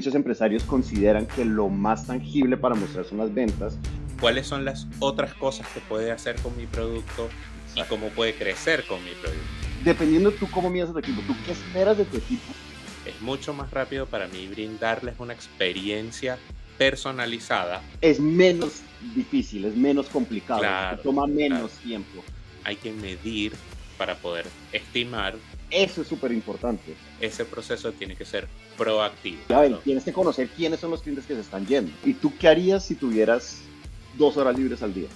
muchos empresarios consideran que lo más tangible para mostrar son las ventas. ¿Cuáles son las otras cosas que puede hacer con mi producto y Exacto. cómo puede crecer con mi producto? Dependiendo tú cómo miras a tu equipo, tú qué esperas de tu equipo, Es mucho más rápido para mí brindarles una experiencia personalizada. es menos difícil, es menos complicado, te Claro, toma claro. menos tiempo. Hay que medir para poder estimar. Eso es súper importante. Ese proceso tiene que ser proactivo. A ver, tienes que conocer quiénes son los clientes que se están yendo. ¿Y tú qué harías si tuvieras 2 horas libres al día?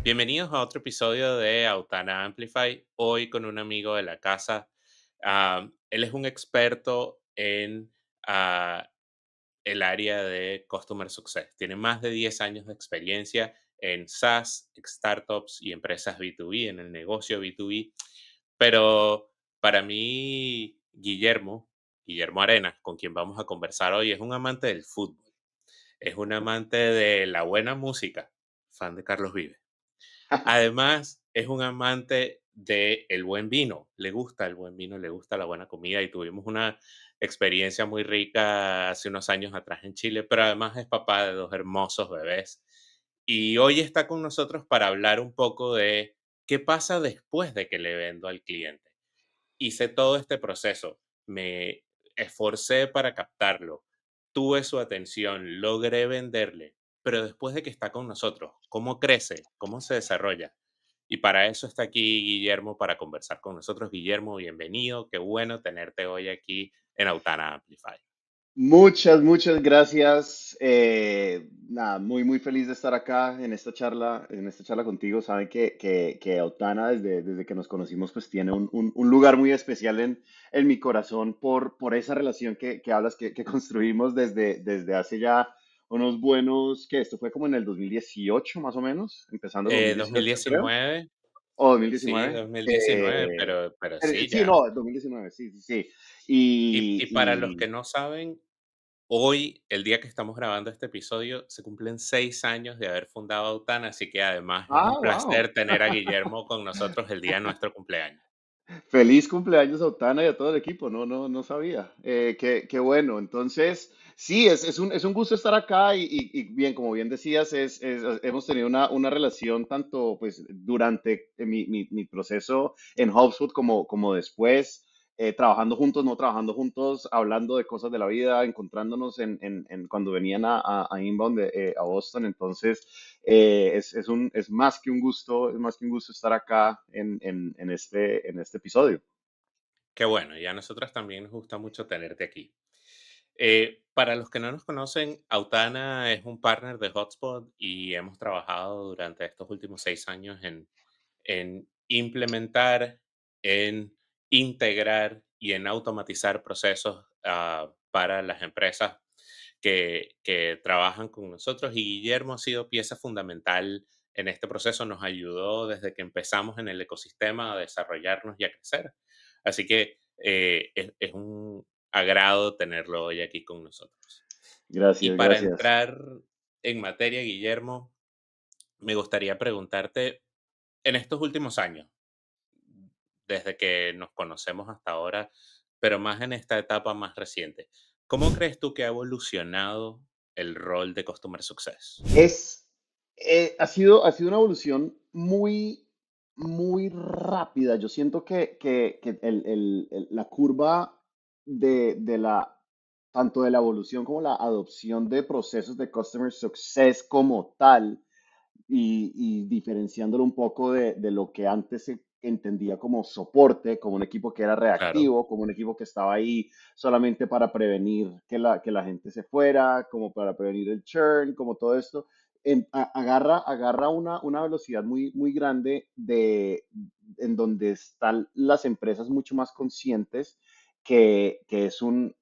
Bienvenidos a otro episodio de Autana Amplify, hoy con un amigo de la casa. Él es un experto en el área de Customer Success. Tiene más de 10 años de experiencia en SaaS, startups y empresas B2B, en el negocio B2B. Pero para mí, Guillermo Arenas, con quien vamos a conversar hoy, es un amante del fútbol. Es un amante de la buena música, fan de Carlos Vives. Además, es un amante del buen vino. Le gusta el buen vino, le gusta la buena comida y tuvimos una experiencia muy rica hace unos años atrás en Chile, pero además es papá de dos hermosos bebés. Y hoy está con nosotros para hablar un poco de qué pasa después de que le vendo al cliente. Hice todo este proceso, me esforcé para captarlo, tuve su atención, logré venderle, pero después de que está con nosotros, ¿cómo crece? ¿Cómo se desarrolla? Y para eso está aquí Guillermo, para conversar con nosotros. Guillermo, bienvenido. Qué bueno tenerte hoy aquí en Autana Amplify. Muchas gracias. Nada, muy feliz de estar acá en esta charla contigo. Saben que Autana, desde que nos conocimos, pues tiene un lugar muy especial en mi corazón por esa relación que hablas, que construimos desde hace ya unos buenos, que esto fue como en el 2018 más o menos, empezando el 2018 creo, 2019, o sí, 2019. 2019, pero sí, Sí, ya. no, 2019, sí. Y para los Y, que no saben, hoy, el día que estamos grabando este episodio, se cumplen 6 años de haber fundado Autana, así que además es un wow. placer tener a Guillermo con nosotros el día de nuestro cumpleaños. Feliz cumpleaños a Otana y a todo el equipo, no sabía. Qué bueno. Entonces, sí, es un gusto estar acá y bien, como bien decías, hemos tenido una relación tanto pues durante mi proceso en HubSpot como después, trabajando juntos, no trabajando juntos, hablando de cosas de la vida, encontrándonos cuando venían a Inbound, a Boston. Entonces, es más que un gusto, es más que un gusto estar acá en este episodio. Qué bueno, y a nosotros también nos gusta mucho tenerte aquí. Para los que no nos conocen, Autana es un partner de Hotspot y hemos trabajado durante estos últimos 6 años en implementar, en integrar y en automatizar procesos para las empresas que trabajan con nosotros. Y Guillermo ha sido pieza fundamental en este proceso, nos ayudó desde que empezamos en el ecosistema a desarrollarnos y a crecer. Así que es un agrado tenerlo hoy aquí con nosotros. Y Gracias, para gracias. entrar en materia, Guillermo, me gustaría preguntarte, en estos últimos años, desde que nos conocemos hasta ahora, pero más en esta etapa más reciente, ¿cómo crees tú que ha evolucionado el rol de Customer Success? Ha sido una evolución muy rápida. Yo siento que la curva tanto de la evolución como la adopción de procesos de Customer Success como tal, y diferenciándolo un poco de lo que antes se entendía como soporte, como un equipo que era Claro, reactivo, como un equipo que estaba ahí solamente para prevenir que la gente se fuera, como para prevenir el churn, como todo esto, agarra una velocidad muy grande en donde están las empresas mucho más conscientes que es un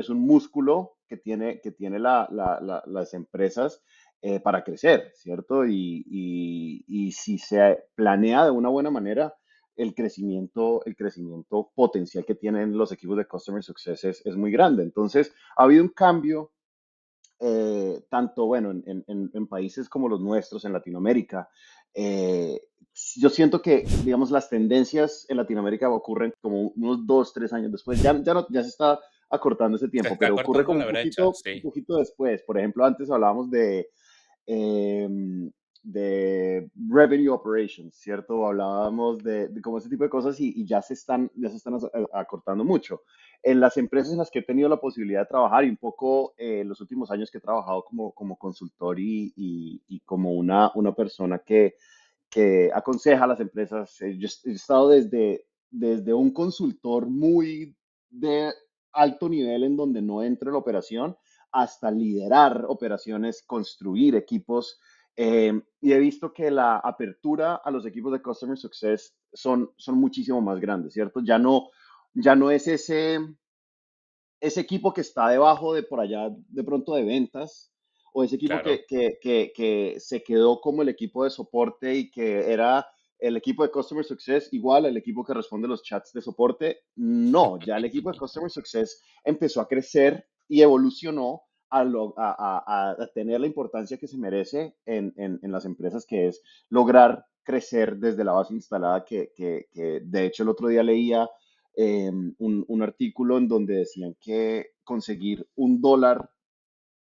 músculo que tiene las empresas para crecer, ¿cierto? Y si se planea de una buena manera, el crecimiento potencial que tienen los equipos de Customer Success es muy grande. Entonces, ha habido un cambio, tanto, bueno, en países como los nuestros, en Latinoamérica, Eh, yo siento que, digamos, las tendencias en Latinoamérica ocurren como unos 2, 3 años después. Ya se está acortando ese Se tiempo, está pero ocurre cortando como la brecha, un sí, poquito después. Por ejemplo, antes hablábamos eh, de revenue operations, ¿cierto? Hablábamos de como ese tipo de cosas y ya se están acortando mucho. En las empresas en las que he tenido la posibilidad de trabajar y un poco en los últimos años que he trabajado como consultor y como una persona que aconseja a las empresas. Yo he estado desde un consultor muy de alto nivel en donde no entro en la operación hasta liderar operaciones, construir equipos. Y he visto que la apertura a los equipos de Customer Success son muchísimo más grandes, ¿cierto? Ya no es ese equipo que está debajo de por allá de pronto de ventas, o ese equipo claro. que se quedó como el equipo de soporte y que era el equipo de Customer Success igual al equipo que responde los chats de soporte. No, ya el equipo de Customer Success empezó a crecer y evolucionó a tener la importancia que se merece en las empresas, que es lograr crecer desde la base instalada, que de hecho el otro día leía un artículo en donde decían que conseguir $1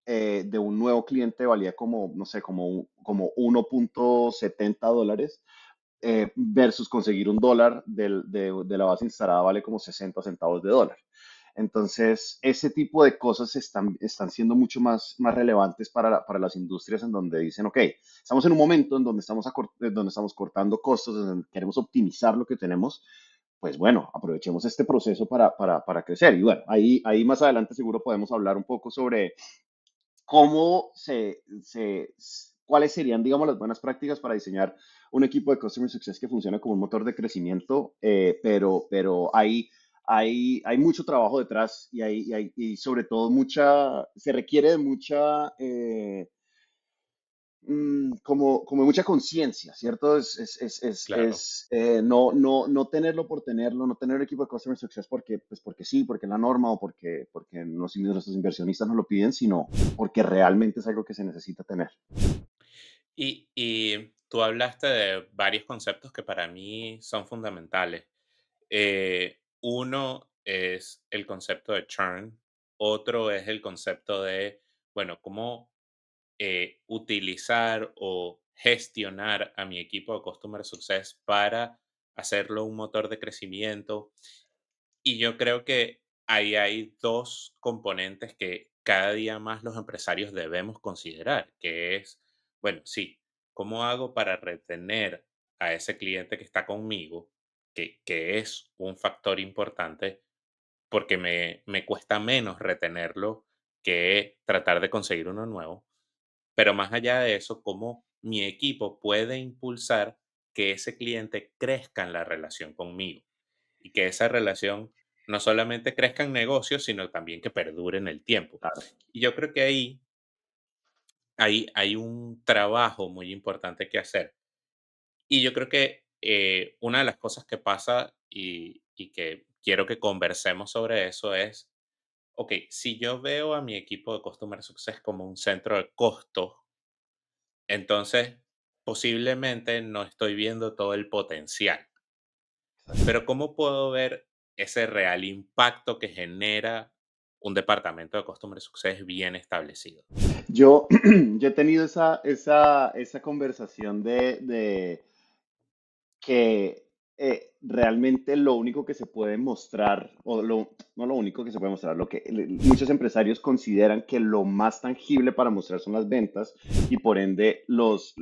de un nuevo cliente valía como, no sé, como $1.70, versus conseguir $1 de la base instalada vale como 60 centavos de dólar. Entonces, ese tipo de cosas están siendo mucho más relevantes para las industrias en donde dicen, ok, estamos en un momento en donde estamos cortando costos, en donde queremos optimizar lo que tenemos, pues bueno, aprovechemos este proceso para crecer. Y bueno, ahí más adelante seguro podemos hablar un poco sobre cómo cuáles serían, digamos, las buenas prácticas para diseñar un equipo de Customer Success que funcione como un motor de crecimiento, pero hay mucho trabajo detrás y sobre todo se requiere de como mucha conciencia, ¿cierto? Claro. No tenerlo por tenerlo, no tener equipo de Customer Success porque sí, porque es la norma o porque nuestros inversionistas nos lo piden, sino porque realmente es algo que se necesita tener. Y tú hablaste de varios conceptos que para mí son fundamentales. Uno es el concepto de churn, otro es el concepto de, bueno, cómo utilizar o gestionar a mi equipo de Customer Success para hacerlo un motor de crecimiento. Y yo creo que ahí hay dos componentes que cada día más los empresarios debemos considerar, que es, bueno, sí, ¿cómo hago para retener a ese cliente que está conmigo, que es un factor importante, porque me cuesta menos retenerlo que tratar de conseguir uno nuevo? Pero más allá de eso, cómo mi equipo puede impulsar que ese cliente crezca en la relación conmigo y que esa relación no solamente crezca en negocios, sino también que perdure en el tiempo. Claro, Y yo creo que ahí hay un trabajo muy importante que hacer. Y yo creo que una de las cosas que pasa y que quiero que conversemos sobre eso es, ok, si yo veo a mi equipo de Customer Success como un centro de costo, entonces posiblemente no estoy viendo todo el potencial. exacto. Pero ¿cómo puedo ver ese real impacto que genera un departamento de Customer Success bien establecido? Yo, yo he tenido esa conversación de que realmente lo único que se puede mostrar, no lo único que se puede mostrar, lo que muchos empresarios consideran que lo más tangible para mostrar son las ventas y por ende los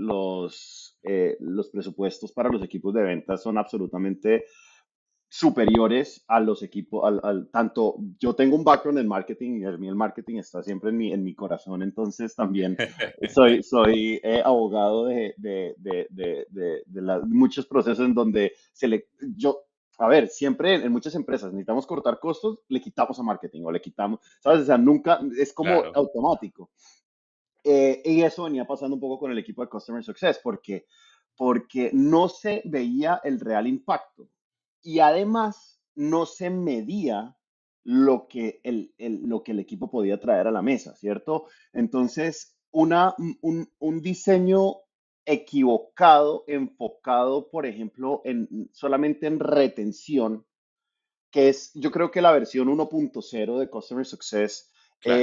presupuestos para los equipos de ventas son absolutamente superiores a los equipos, tanto yo tengo un background en marketing y a mí el marketing está siempre en mi corazón, entonces también soy abogado de muchos procesos en donde a ver, siempre en muchas empresas necesitamos cortar costos, le quitamos a marketing o le quitamos, ¿sabes? O sea, nunca es como Claro, automático. Y eso venía pasando un poco con el equipo de Customer Success, porque no se veía el real impacto y además no se medía lo que el equipo podía traer a la mesa, ¿cierto? Entonces, un diseño equivocado, enfocado, por ejemplo, en solamente en retención, que es, yo creo que la versión 1.0 de Customer Success, Claro,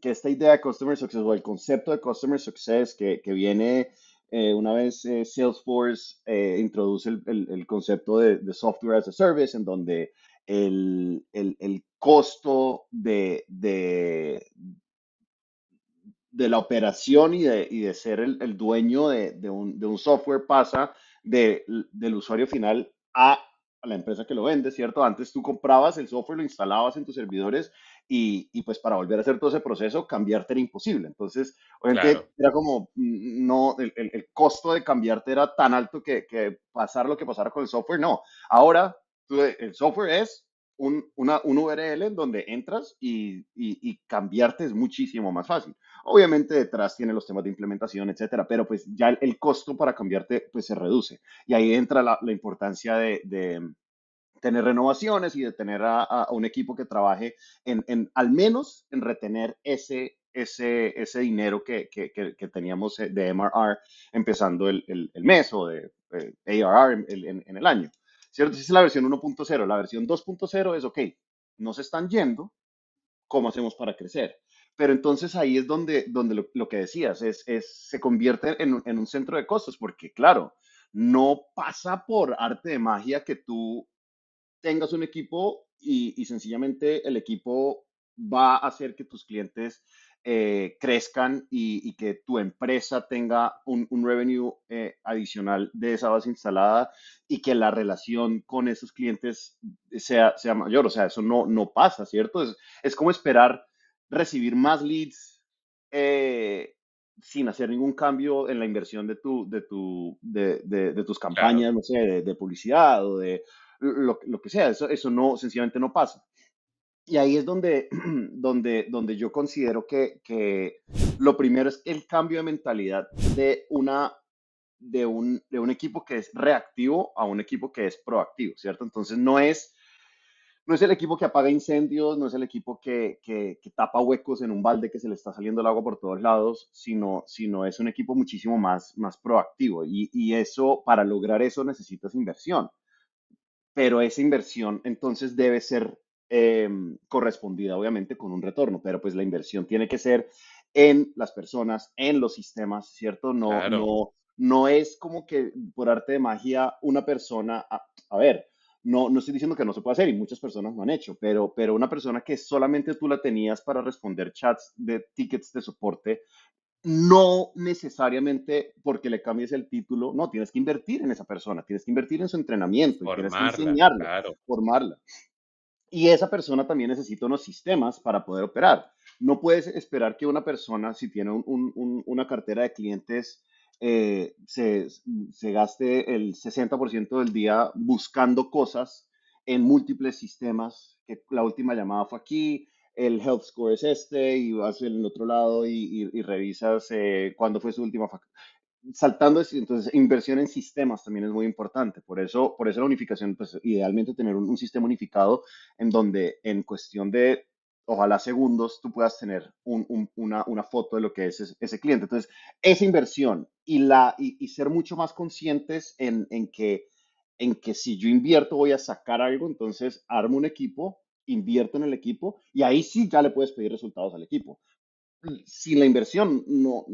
que esta idea de Customer Success o el concepto de Customer Success que viene una vez Salesforce introduce el concepto de Software as a Service, en donde el costo de la operación y de ser el dueño de un software pasa del usuario final a la empresa que lo vende, ¿cierto? Antes tú comprabas el software, lo instalabas en tus servidores y pues para volver a hacer todo ese proceso, cambiarte era imposible. Entonces, obviamente claro, era como, no, el costo de cambiarte era tan alto que pasar lo que pasara con el software, no. Ahora, el software es un URL en donde entras y cambiarte es muchísimo más fácil. Obviamente detrás tiene los temas de implementación, etcétera, pero pues ya el costo para cambiarte pues se reduce. Y ahí entra la importancia de tener renovaciones y de tener a un equipo que trabaje al menos en retener ese dinero que teníamos de MRR empezando el mes o de ARR en el año. ¿Cierto? Esa es la versión 1.0. La versión 2.0 es, ok, no se están yendo, ¿cómo hacemos para crecer? Pero entonces ahí es donde lo que decías, se convierte en un centro de costos, porque claro, no pasa por arte de magia que tú tengas un equipo y sencillamente el equipo va a hacer que tus clientes crezcan y que tu empresa tenga un revenue adicional de esa base instalada y que la relación con esos clientes sea mayor. O sea, eso no pasa, ¿cierto? Es como esperar recibir más leads sin hacer ningún cambio en la inversión de tus claro. campañas, no sé, de publicidad o de lo que sea, eso no, sencillamente no pasa. Y ahí es donde yo considero que lo primero es el cambio de mentalidad de un equipo que es reactivo a un equipo que es proactivo, ¿cierto? Entonces no es el equipo que apaga incendios, no es el equipo que tapa huecos en un balde que se le está saliendo el agua por todos lados, sino es un equipo muchísimo más proactivo. Y eso, para lograr eso necesitas inversión, pero esa inversión entonces debe ser correspondida obviamente con un retorno, pero pues la inversión tiene que ser en las personas, en los sistemas, ¿cierto? Claro, No es como que por arte de magia una persona, a ver, no estoy diciendo que no se puede hacer y muchas personas lo han hecho, pero una persona que solamente tú la tenías para responder chats de tickets de soporte, no necesariamente porque le cambies el título, no, tienes que invertir en esa persona, tienes que invertir en su entrenamiento y tienes que formarla, enseñarle, claro, formarla. Y esa persona también necesita unos sistemas para poder operar. No puedes esperar que una persona, si tiene una cartera de clientes, eh, se, se gaste el 60% del día buscando cosas en múltiples sistemas, que la última llamada fue aquí, el health score es este, y vas en el otro lado y revisas cuándo fue su última saltando, entonces, inversión en sistemas también es muy importante. Por eso la unificación, pues idealmente tener un sistema unificado en donde en cuestión de, ojalá segundos, tú puedas tener una foto de lo que es ese cliente. Entonces, esa inversión y ser mucho más conscientes en que si yo invierto voy a sacar algo, entonces armo un equipo, invierto en el equipo y ahí sí ya le puedes pedir resultados al equipo. Sin la inversión no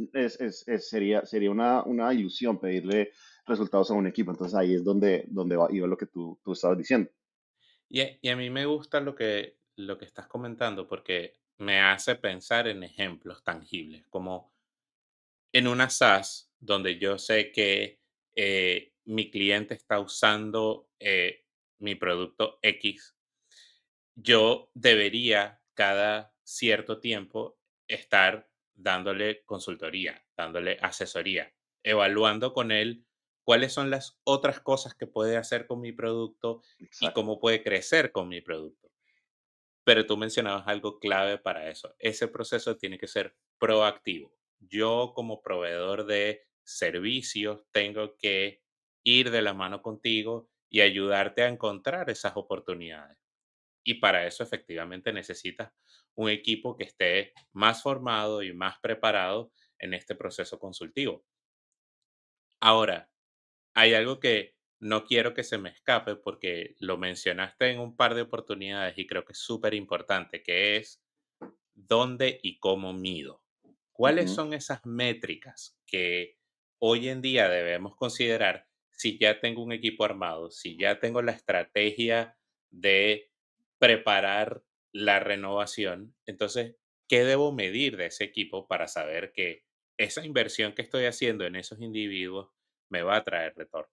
sería una ilusión pedirle resultados a un equipo. Entonces ahí es donde iba lo que tú estabas diciendo. Y a mí me gusta lo que estás comentando porque me hace pensar en ejemplos tangibles, como en una SaaS donde yo sé que mi cliente está usando mi producto X. Yo debería cada cierto tiempo estar dándole consultoría, dándole asesoría, evaluando con él cuáles son las otras cosas que puede hacer con mi producto y Exacto. cómo puede crecer con mi producto. Pero tú mencionabas algo clave para eso. Ese proceso tiene que ser proactivo. Yo como proveedor de servicios tengo que ir de la mano contigo y ayudarte a encontrar esas oportunidades. Y para eso efectivamente necesitas un equipo que esté más formado y más preparado en este proceso consultivo. Ahora, hay algo que no quiero que se me escape porque lo mencionaste en un par de oportunidades y creo que es súper importante, que es dónde y cómo mido. ¿Cuáles Ujú. son esas métricas que hoy en día debemos considerar si ya tengo un equipo armado, si ya tengo la estrategia de preparar la renovación? Entonces, ¿qué debo medir de ese equipo para saber que esa inversión que estoy haciendo en esos individuos me va a traer retorno?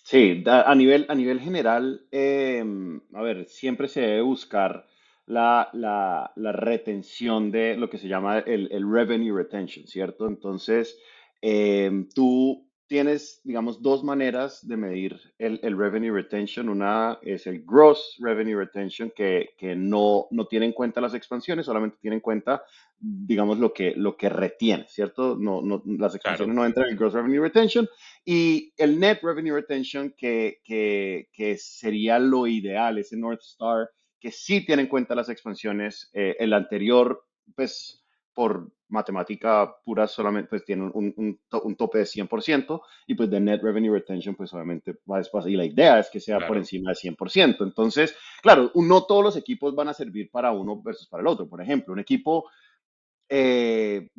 Sí, a nivel general, a ver, siempre se debe buscar la retención de lo que se llama el revenue retention, ¿cierto? Entonces, tú tienes, digamos, dos maneras de medir el revenue retention. Una es el gross revenue retention, que no tiene en cuenta las expansiones, solamente tiene en cuenta, digamos, lo que retiene, ¿cierto? Las expansiones Claro, no entran en el gross revenue retention. Y el Net Revenue Retention, que sería lo ideal, ese North Star, que sí tiene en cuenta las expansiones. El anterior, pues por matemática pura, solamente pues tiene un tope de 100%, y pues de Net Revenue Retention, pues obviamente va después, y la idea es que sea por claro. encima de 100%. Entonces, claro, no todos los equipos van a servir para uno versus para el otro. Por ejemplo, un equipo de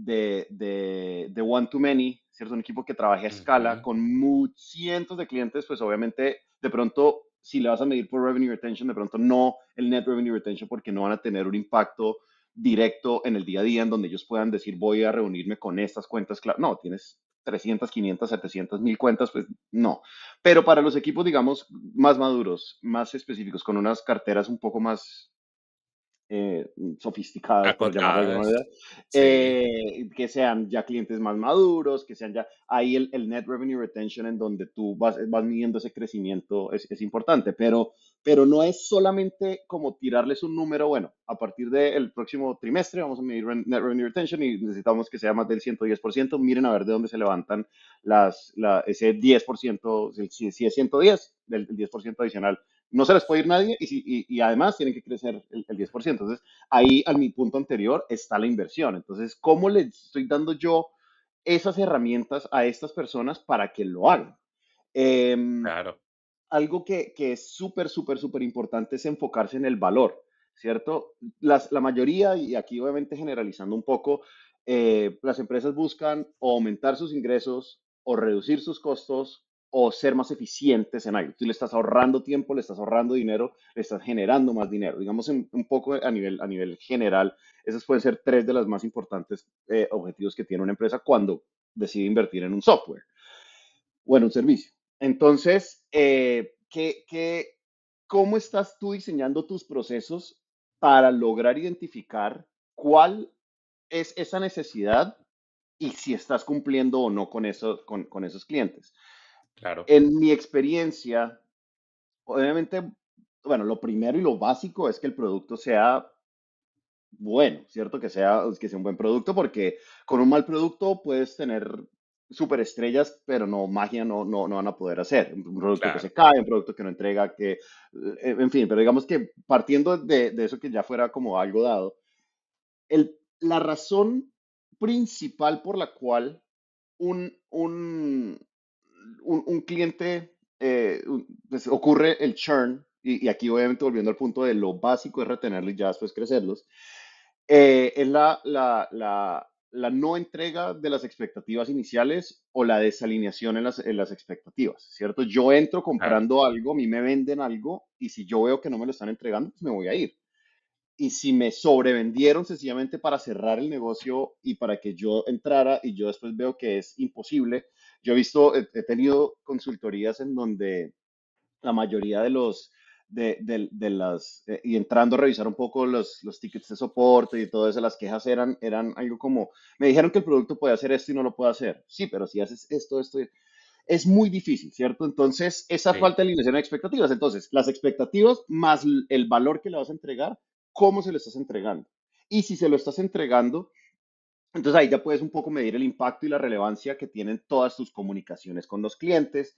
one to many, ¿cierto? Un equipo que trabaje a escala Ujú, con cientos de clientes, pues obviamente de pronto si le vas a medir por revenue retention, de pronto no el net revenue retention, porque no van a tener un impacto directo en el día a día en donde ellos puedan decir voy a reunirme con estas cuentas. No, tienes 300, 500, 700, 1000 cuentas, pues no. Pero para los equipos, digamos, más maduros, más específicos, con unas carteras un poco más sofisticadas, por llamarlo de alguna acotadas. manera, Sí, que sean ya clientes más maduros, que sean ya ahí el net revenue retention en donde tú vas midiendo ese crecimiento es importante, pero no es solamente como tirarles un número. Bueno, a partir del próximo trimestre vamos a medir net revenue retention y necesitamos que sea más del 110%. Miren a ver de dónde se levantan ese 10%. Si es 110, del 10% adicional no se les puede ir nadie, y además tienen que crecer el 10%. Entonces, ahí, a mi punto anterior, está la inversión. Entonces, ¿cómo le estoy dando yo esas herramientas a estas personas para que lo hagan? Eh, claro, Algo que es súper, súper, súper importante es enfocarse en el valor, ¿cierto? La mayoría, y aquí obviamente generalizando un poco, las empresas buscan o aumentar sus ingresos o reducir sus costos o ser más eficientes en algo. Tú le estás ahorrando tiempo, le estás ahorrando dinero, le estás generando más dinero. Digamos, un poco a nivel general, esas pueden ser tres de las más importantes objetivos que tiene una empresa cuando decide invertir en un software o en un servicio. Entonces, ¿cómo estás tú diseñando tus procesos para lograr identificar cuál es esa necesidad y si estás cumpliendo o no con, con esos clientes? claro, En mi experiencia, obviamente, bueno, lo primero y lo básico es que el producto sea bueno, ¿cierto? Que sea un buen producto, porque con un mal producto puedes tener superestrellas, pero no, magia no van a poder hacer. Un producto que se claro. cae, un producto que no entrega, en fin, pero digamos que partiendo de eso, que ya fuera como algo dado, la razón principal por la cual un, un, un cliente, pues ocurre el churn, y aquí obviamente volviendo al punto de lo básico es retenerlos y ya después crecerlos, es la no entrega de las expectativas iniciales o la desalineación en las expectativas, ¿cierto? Yo entro Claro, comprando algo, a mí me venden algo, y si yo veo que no me lo están entregando, pues me voy a ir. Y si me sobrevendieron sencillamente para cerrar el negocio y para que yo entrara y yo después veo que es imposible, yo he tenido consultorías en donde la mayoría de y entrando a revisar un poco los tickets de soporte y todo eso, las quejas eran algo como, me dijeron que el producto puede hacer esto y no lo puede hacer. Sí, pero si haces esto, es muy difícil, ¿cierto? Entonces, esa sí, falta de alineación de expectativas. Entonces, las expectativas más el valor que le vas a entregar, ¿cómo se lo estás entregando? Y si se lo estás entregando, entonces ahí ya puedes un poco medir el impacto y la relevancia que tienen todas tus comunicaciones con los clientes.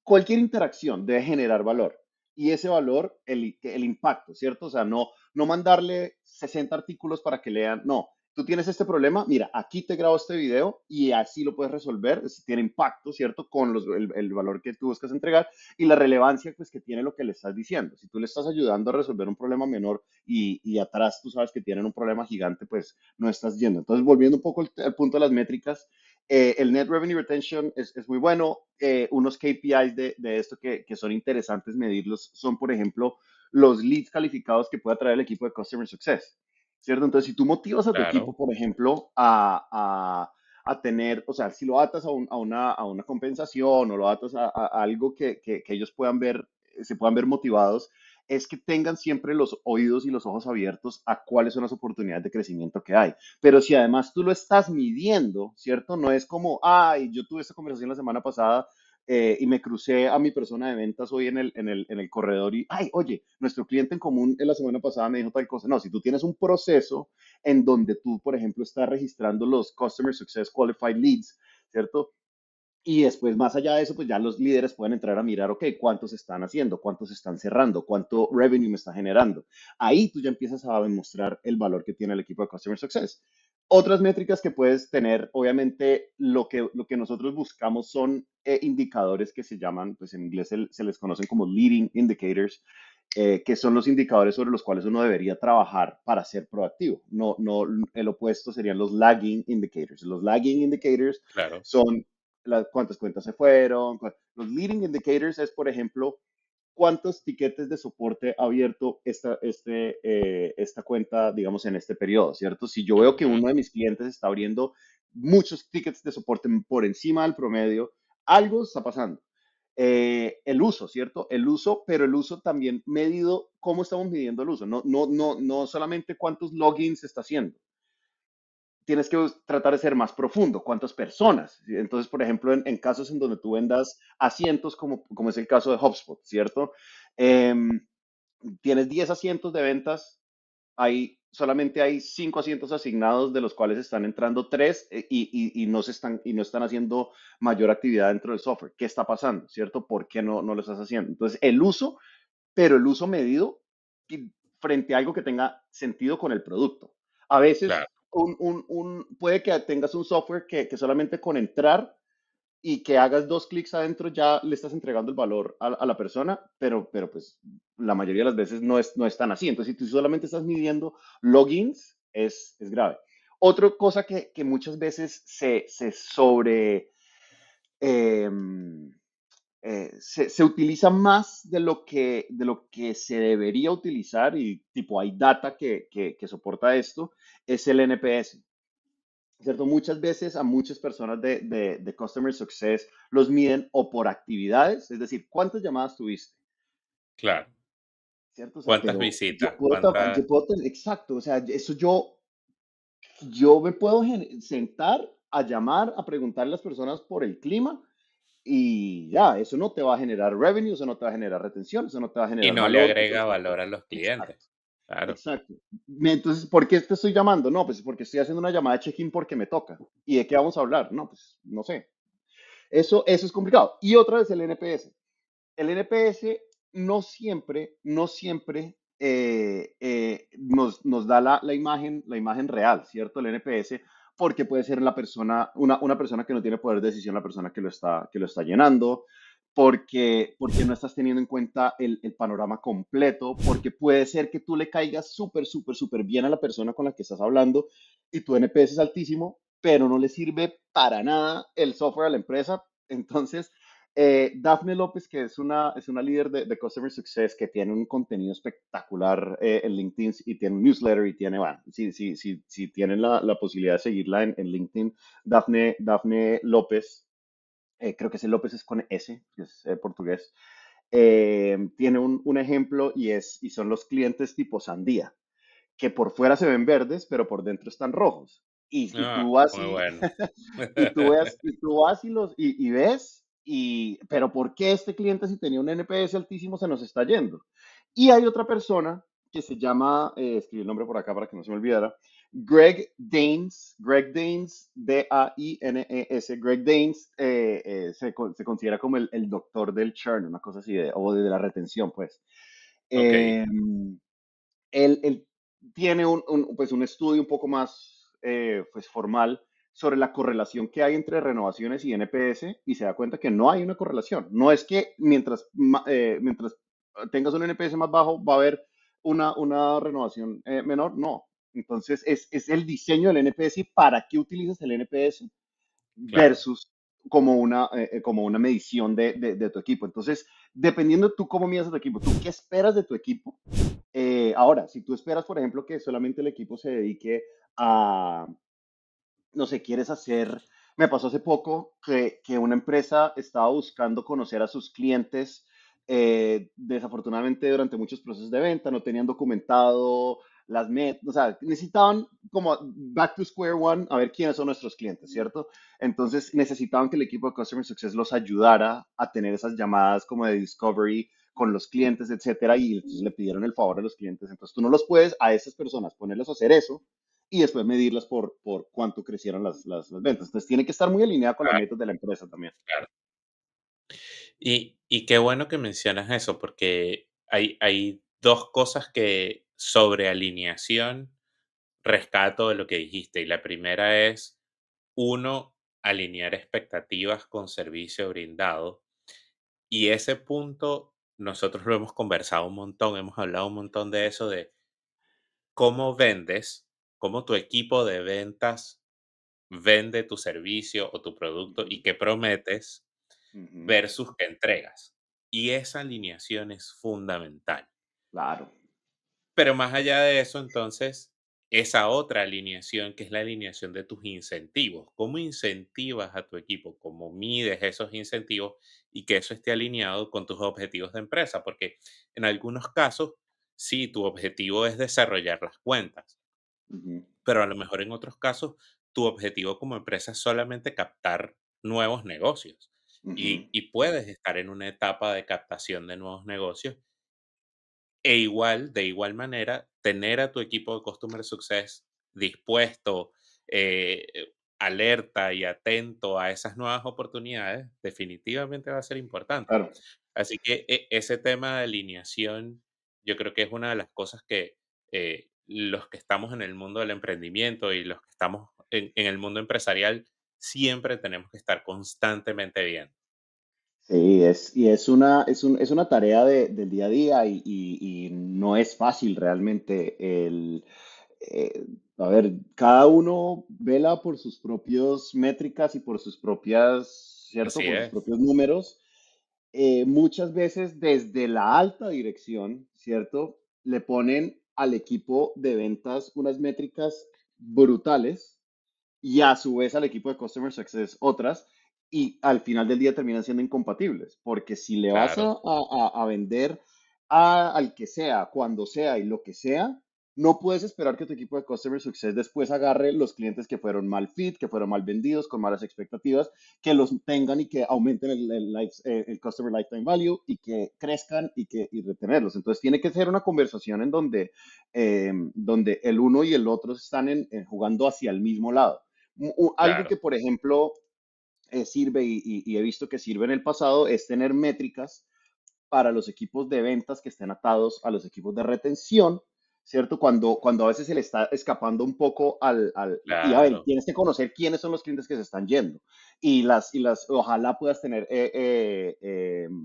Cualquier interacción debe generar valor. Y ese valor, el impacto, ¿cierto? O sea, no mandarle 60 artículos para que lean, no. tú tienes este problema, mira, aquí te grabo este video y así lo puedes resolver, tiene impacto, ¿cierto? Con el valor que tú buscas entregar y la relevancia pues que tiene lo que le estás diciendo. Si tú le estás ayudando a resolver un problema menor y atrás tú sabes que tienen un problema gigante, pues no estás yendo. Entonces, volviendo un poco al punto de las métricas, el Net Revenue Retention es muy bueno. Unos KPIs de esto que son interesantes medirlos son, por ejemplo, los leads calificados que puede traer el equipo de Customer Success, ¿cierto? Entonces, si tú motivas a tu equipo, Claro, por ejemplo, a tener, o sea, si lo atas a una compensación o lo atas a algo que ellos puedan ver, se puedan ver motivados, es que tengan siempre los oídos y los ojos abiertos a cuáles son las oportunidades de crecimiento que hay. Pero si además tú lo estás midiendo, ¿cierto? No es como, ay, yo tuve esta conversación la semana pasada y me crucé a mi persona de ventas hoy en el corredor y, ay, oye, nuestro cliente en común en la semana pasada me dijo tal cosa. No, si tú tienes un proceso en donde tú, por ejemplo, estás registrando los Customer Success Qualified Leads, ¿cierto? Y después, más allá de eso, pues ya los líderes pueden entrar a mirar, ok, cuántos están haciendo, cuántos están cerrando, cuánto revenue me está generando. Ahí tú ya empiezas a demostrar el valor que tiene el equipo de Customer Success. Otras métricas que puedes tener, obviamente, lo que nosotros buscamos son indicadores que se llaman, pues en inglés se les conocen como leading indicators, que son los indicadores sobre los cuales uno debería trabajar para ser proactivo. No, el opuesto serían los lagging indicators. Los lagging indicators claro. son cuántas cuentas se fueron. Los leading indicators es, por ejemplo, cuántos tiquetes de soporte ha abierto esta cuenta, digamos, en este periodo, ¿cierto? Si yo veo que Ujú, uno de mis clientes está abriendo muchos tickets de soporte por encima del promedio, algo está pasando. El uso, ¿cierto? El uso, pero el uso también medido, ¿cómo estamos midiendo el uso? No solamente cuántos logins está haciendo, tienes que tratar de ser más profundo. ¿Cuántas personas? Entonces, por ejemplo, en casos en donde tú vendas asientos, como es el caso de HubSpot, ¿cierto? Eh, tienes 10 asientos de ventas, solamente hay 5 asientos asignados, de los cuales están entrando 3 y no están haciendo mayor actividad dentro del software. ¿Qué está pasando? ¿Cierto? ¿Por qué no lo estás haciendo? Entonces, el uso, pero el uso medido frente a algo que tenga sentido con el producto. A claro. veces puede que tengas un software que solamente con entrar y que hagas dos clics adentro ya le estás entregando el valor a la persona, pero pues la mayoría de las veces no es tan así. Entonces, si tú solamente estás midiendo logins, es grave. Otra cosa que muchas veces se sobre... eh, se utiliza más de lo que se debería utilizar y tipo hay data que soporta esto, es el NPS. ¿Cierto? Muchas veces a muchas personas de Customer Success los miden o por actividades, es decir, ¿cuántas llamadas tuviste? Claro. ¿Cierto? O sea, ¿Cuántas pero visitas? ¿Cuántas? yo puedo tener, exacto, o sea, eso yo me puedo sentar a llamar, a preguntarle a las personas por el clima y ya, eso no te va a generar revenue, eso no te va a generar retención, eso no te va a Y generar no le valor. agrega valor a los Exacto, clientes. Claro. exacto. Entonces, ¿por qué te estoy llamando? No, pues porque estoy haciendo una llamada de check-in porque me toca. ¿Y de qué vamos a hablar? No, pues no sé. Eso es complicado. Y otra vez el NPS. El NPS no siempre nos da la imagen real, ¿cierto? El NPS, porque puede ser una persona que no tiene poder de decisión, la persona que lo está llenando, porque no estás teniendo en cuenta el panorama completo, porque puede ser que tú le caigas súper bien a la persona con la que estás hablando y tu NPS es altísimo, pero no le sirve para nada el software a la empresa. Entonces, Dafne López, que es una líder de Customer Success que tiene un contenido espectacular en LinkedIn y tiene un newsletter y tiene, bueno, si tienen la posibilidad de seguirla en LinkedIn, Dafne López, creo que ese López es con S, que es portugués, tiene un ejemplo y son los clientes tipo sandía, que por fuera se ven verdes, pero por dentro están rojos. Y Ah, tú vas muy y, bueno. y tú vas y ves, pero ¿por qué este cliente si tenía un NPS altísimo se nos está yendo? Y hay otra persona que se llama, escribí el nombre por acá para que no se me olvidara, Greg Danes, Daines, Greg Danes se considera como el doctor del churn, una cosa así, o de la retención, pues. Ok, Eh, él tiene pues un estudio un poco más, pues formal sobre la correlación que hay entre renovaciones y NPS y se da cuenta que no hay una correlación. No es que mientras tengas un NPS más bajo va a haber una renovación menor, no. Entonces es el diseño del NPS y para qué utilizas el NPS claro. versus como una medición de tu equipo. Entonces, dependiendo tú cómo midas a tu equipo, tú qué esperas de tu equipo. Ahora, si tú esperas, por ejemplo, que solamente el equipo se dedique a, no sé, quieres hacer, me pasó hace poco que una empresa estaba buscando conocer a sus clientes. Desafortunadamente, durante muchos procesos de venta no tenían documentado las metas, o sea, necesitaban como back to square one a ver quiénes son nuestros clientes, ¿cierto? Entonces necesitaban que el equipo de Customer Success los ayudara a tener esas llamadas como de discovery con los clientes, etcétera, y entonces le pidieron el favor a los clientes. Entonces tú no los puedes a esas personas ponerlos a hacer eso y después medirlas por cuánto crecieron las ventas. Entonces tiene que estar muy alineada con las Claro, metas de la empresa también. claro. Y qué bueno que mencionas eso, porque hay dos cosas que sobre alineación rescato de lo que dijiste. Y la primera es, uno, alinear expectativas con servicio brindado. Y ese punto nosotros lo hemos conversado un montón, hemos hablado un montón de eso, de cómo vendes, cómo tu equipo de ventas vende tu servicio o tu producto Ujú, y qué prometes ujú, versus qué entregas. Y esa alineación es fundamental. claro. Pero más allá de eso, entonces, esa otra alineación, que es la alineación de tus incentivos. ¿Cómo incentivas a tu equipo? ¿Cómo mides esos incentivos y que eso esté alineado con tus objetivos de empresa? Porque en algunos casos, sí, tu objetivo es desarrollar las cuentas, Ujú, pero a lo mejor en otros casos, tu objetivo como empresa es solamente captar nuevos negocios. ujú, Y puedes estar en una etapa de captación de nuevos negocios e igual, de igual manera, tener a tu equipo de Customer Success dispuesto, alerta y atento a esas nuevas oportunidades, definitivamente va a ser importante. claro. Así que ese tema de alineación, yo creo que es una de las cosas que los que estamos en el mundo del emprendimiento y los que estamos en el mundo empresarial, siempre tenemos que estar constantemente bien. Sí, es una tarea del día a día y no es fácil realmente. Eh, a ver, cada uno vela por sus propias métricas y por sus propias, ¿cierto? Así Por sus es, propios números. Muchas veces desde la alta dirección, ¿cierto? Le ponen al equipo de ventas unas métricas brutales y a su vez al equipo de Customer Success otras, y al final del día terminan siendo incompatibles, porque si le vas claro, a vender al que sea, cuando sea y lo que sea, no puedes esperar que tu equipo de Customer Success después agarre los clientes que fueron mal fit, que fueron mal vendidos, con malas expectativas, que los tengan y que aumenten el Customer Lifetime Value y que crezcan y retenerlos. Entonces tiene que ser una conversación en donde el uno y el otro están jugando hacia el mismo lado. Algo claro, que, por ejemplo, sirve y he visto que sirve en el pasado es tener métricas para los equipos de ventas que estén atados a los equipos de retención, ¿cierto? Cuando a veces se le está escapando un poco y a ver, claro. tienes que conocer quiénes son los clientes que se están yendo ojalá puedas tener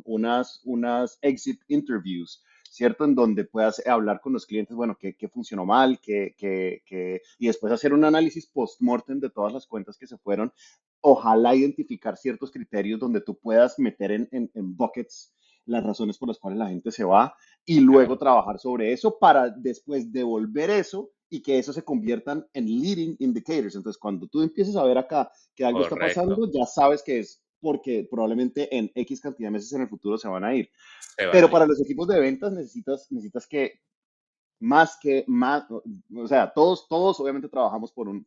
unas exit interviews, ¿cierto? En donde puedas hablar con los clientes, bueno, qué funcionó mal, y después hacer un análisis post-mortem de todas las cuentas que se fueron. Ojalá identificar ciertos criterios donde tú puedas meter en buckets las razones por las cuales la gente se va y luego Claro, trabajar sobre eso para después devolver eso y que eso se conviertan en leading indicators. Entonces, cuando tú empieces a ver acá que algo está correcto. pasando, ya sabes que es porque probablemente en X cantidad de meses en el futuro se van a ir. Se van Pero a para ir. los equipos de ventas necesitas más, o sea, todos obviamente trabajamos por un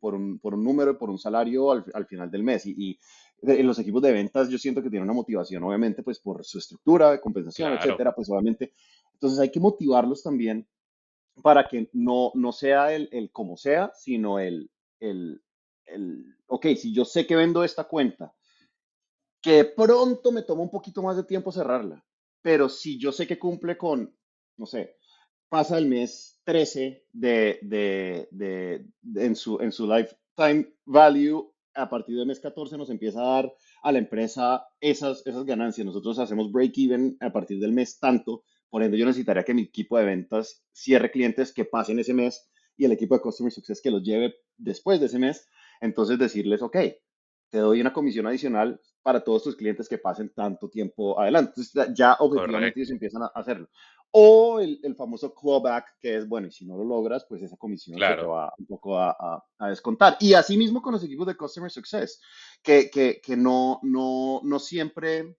número, por un salario al final del mes en los equipos de ventas yo siento que tienen una motivación, obviamente, pues por su estructura de compensación, Claro, etcétera, pues obviamente, entonces hay que motivarlos también para que no sea el como sea, sino ok, si yo sé que vendo esta cuenta, que de pronto me toma un poquito más de tiempo cerrarla, pero si yo sé que cumple con, no sé, pasa el mes 13 en su life lifetime value a partir del mes 14 nos empieza a dar a la empresa esas ganancias. Nosotros hacemos break even a partir del mes tanto, por ende yo necesitaría que mi equipo de ventas cierre clientes que pasen ese mes y el equipo de Customer Success que los lleve después de ese mes. Entonces decirles, ok, te doy una comisión adicional para todos tus clientes que pasen tanto tiempo adelante. Entonces ya objetivamente ellos correcto, empiezan a hacerlo. O el famoso clawback, que es, bueno, y si no lo logras, pues esa comisión se te claro, va un poco a descontar. Y así mismo con los equipos de Customer Success, que no siempre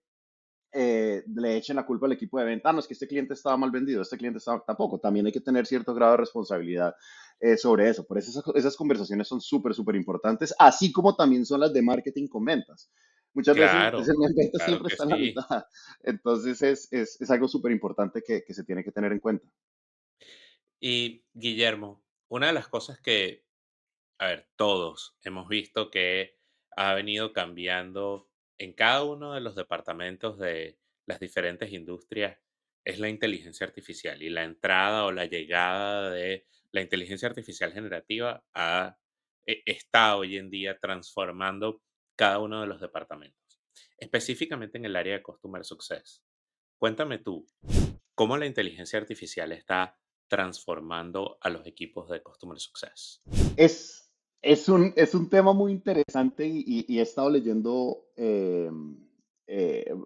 le echen la culpa al equipo de venta. Ah, no, es que este cliente estaba mal vendido, este cliente estaba tampoco. También hay que tener cierto grado de responsabilidad sobre eso. Por eso esas conversaciones son súper, súper importantes, así como también son las de marketing con ventas. Muchas veces claro, el venta claro siempre que está en la sí. mitad. Entonces es algo súper importante que se tiene que tener en cuenta. Y Guillermo, una de las cosas que, a ver, todos hemos visto que ha venido cambiando en cada uno de los departamentos de las diferentes industrias es la inteligencia artificial y la entrada o la llegada de la inteligencia artificial generativa está hoy en día transformando cada uno de los departamentos, específicamente en el área de Customer Success. Cuéntame tú, ¿cómo la inteligencia artificial está transformando a los equipos de Customer Success? Es, es un tema muy interesante y he estado leyendo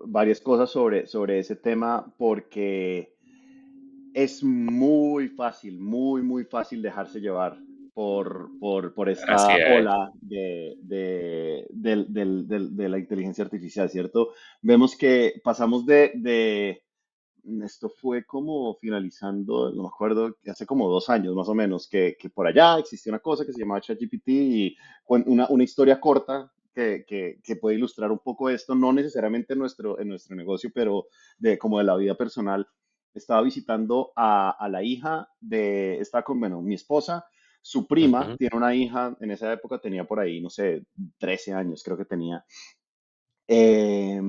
varias cosas sobre ese tema porque es muy fácil, muy fácil dejarse llevar por Así esta es. ola de la inteligencia artificial, ¿cierto? Vemos que pasamos esto fue como finalizando, no me acuerdo, hace como 2 años más o menos, que por allá existía una cosa que se llamaba ChatGPT y una historia corta que puede ilustrar un poco esto, no necesariamente en nuestro negocio, pero como de la vida personal. Estaba visitando a la hija estaba con, bueno, mi esposa, su prima Ujú, tiene una hija, en esa época tenía por ahí, no sé, 13 años creo que tenía. Eh,